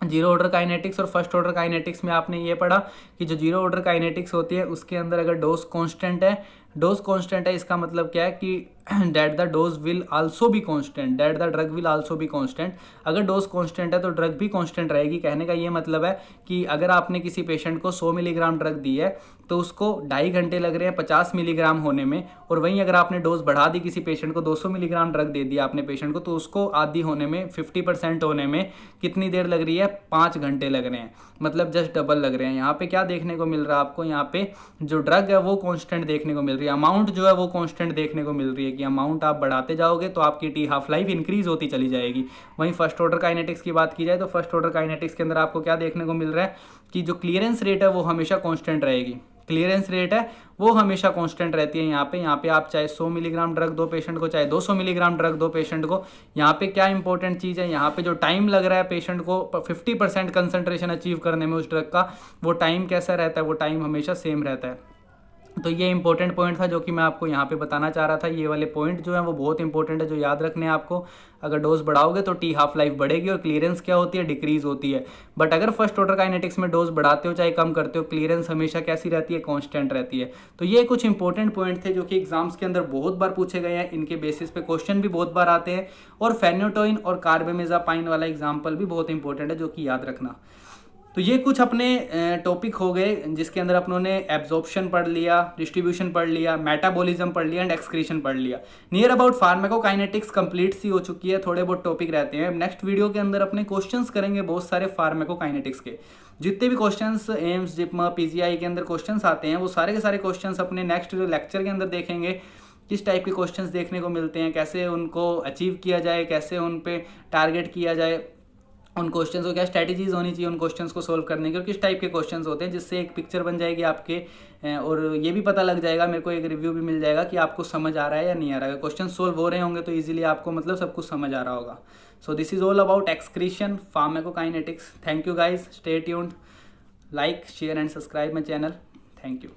S1: जीरो ऑर्डर काइनेटिक्स और फर्स्ट ऑर्डर काइनेटिक्स में आपने ये पढ़ा कि जो जीरो ऑर्डर काइनेटिक्स होती है उसके अंदर अगर डोज कांस्टेंट है, डोज कांस्टेंट है इसका मतलब क्या है कि that the dose will also be constant, that the drug will also be constant. अगर डोज कांस्टेंट है तो ड्रग भी कांस्टेंट रहेगी। कहने का ये मतलब है कि अगर आपने किसी पेशेंट को 100 मिलीग्राम ड्रग दी है तो उसको 2.5 घंटे लग रहे हैं 50 मिलीग्राम होने में, और वहीं अगर आपने डोज बढ़ा दी किसी पेशेंट को, 200 मिलीग्राम ड्रग दे दिया आपने पेशेंट को, तो उसको आधी होने में 50% होने में कितनी देर लग रही है? 5 घंटे लग रहे हैं, मतलब जस्ट डबल लग रहे हैं। यहाँ पे क्या देखने को मिल रहा है आपको? यहाँ पे जो ड्रग है वो कांस्टेंट देखने को मिल रही है, अमाउंट जो है वो कांस्टेंट देखने को मिल रही है कि अमाउंट आप बढ़ाते जाओगे तो आपकी टी हाफ लाइफ इंक्रीज होती चली जाएगी। वहीं फर्स्ट ऑर्डर काइनेटिक्स की बात की जाए तो फर्स्ट ऑर्डर काइनेटिक्स के अंदर आपको क्या देखने को मिल रहा है कि जो क्लियरेंस रेट है वो हमेशा कांस्टेंट रहेगी। क्लियरेंस रेट है वो हमेशा कांस्टेंट रहती है। यहाँ पे आप चाहे 100 मिलीग्राम ड्रग दो पेशेंट को, चाहे 200 मिलीग्राम ड्रग दो पेशेंट को, यहाँ पे क्या इंपॉर्टेंट चीज़ है? यहाँ पे जो टाइम लग रहा है पेशेंट को 50% कंसंट्रेशन अचीव करने में उस ड्रग का, वो टाइम कैसा रहता है? वो टाइम हमेशा सेम रहता है। तो ये इंपॉर्टेंट पॉइंट था जो कि मैं आपको यहाँ पे बताना चाह रहा था। ये वाले पॉइंट जो है वो बहुत इंपॉर्टेंट है, जो याद रखने हैं आपको। अगर डोज बढ़ाओगे तो टी हाफ लाइफ बढ़ेगी और क्लियरेंस क्या होती है, डिक्रीज होती है। बट अगर फर्स्ट ऑर्डर काइनेटिक्स में डोज बढ़ाते हो चाहे कम करते हो, क्लियरेंस हमेशा कैसी रहती है, कांस्टेंट रहती है। तो ये कुछ इंपॉर्टेंट पॉइंट थे जो कि एग्जाम्स के अंदर बहुत बार पूछे गए हैं, इनके बेसिस पे क्वेश्चन भी बहुत बार आते हैं। और फेनोटोइन और कार्बेमेजापाइन वाला एग्जाम्पल भी बहुत इंपॉर्टेंट है जो कि याद रखना। तो ये कुछ अपने टॉपिक हो गए जिसके अंदर अपनों एब्जॉर्प्शन पढ़ लिया, डिस्ट्रीब्यूशन पढ़ लिया, मेटाबॉलिज्म पढ़ लिया एंड एक्सक्रीशन पढ़ लिया। नियर अबाउट फार्माकोकाइनेटिक्स कंप्लीट सी हो चुकी है, थोड़े बहुत टॉपिक रहते हैं। नेक्स्ट वीडियो के अंदर अपने क्वेश्चंस करेंगे बहुत सारे फार्माकोकाइनेटिक्स के। जितने भी क्वेश्चंस एम्स जिप्मा पीजीआई के अंदर क्वेश्चंस आते हैं वो सारे के सारे क्वेश्चंस अपने नेक्स्ट लेक्चर के अंदर देखेंगे। किस टाइप के क्वेश्चंस देखने को मिलते हैं, कैसे उनको अचीव किया जाए, कैसे उन पे टारगेट किया जाए, उन क्वेश्चंस को क्या स्ट्रैटेजीज होनी चाहिए उन क्वेश्चंस को सोल्व करने की, और किस टाइप के क्वेश्चंस होते हैं, जिससे एक पिक्चर बन जाएगी आपके। और ये भी पता लग जाएगा, मेरे को एक रिव्यू भी मिल जाएगा कि आपको समझ आ रहा है या नहीं आ रहा है। क्वेश्चन सोल्व हो रहे होंगे तो इजीली आपको मतलब सब कुछ समझ आ रहा होगा। So this is all about excretion pharmacokinetics. Thank you guys, stay tuned, like share and subscribe my channel. Thank you.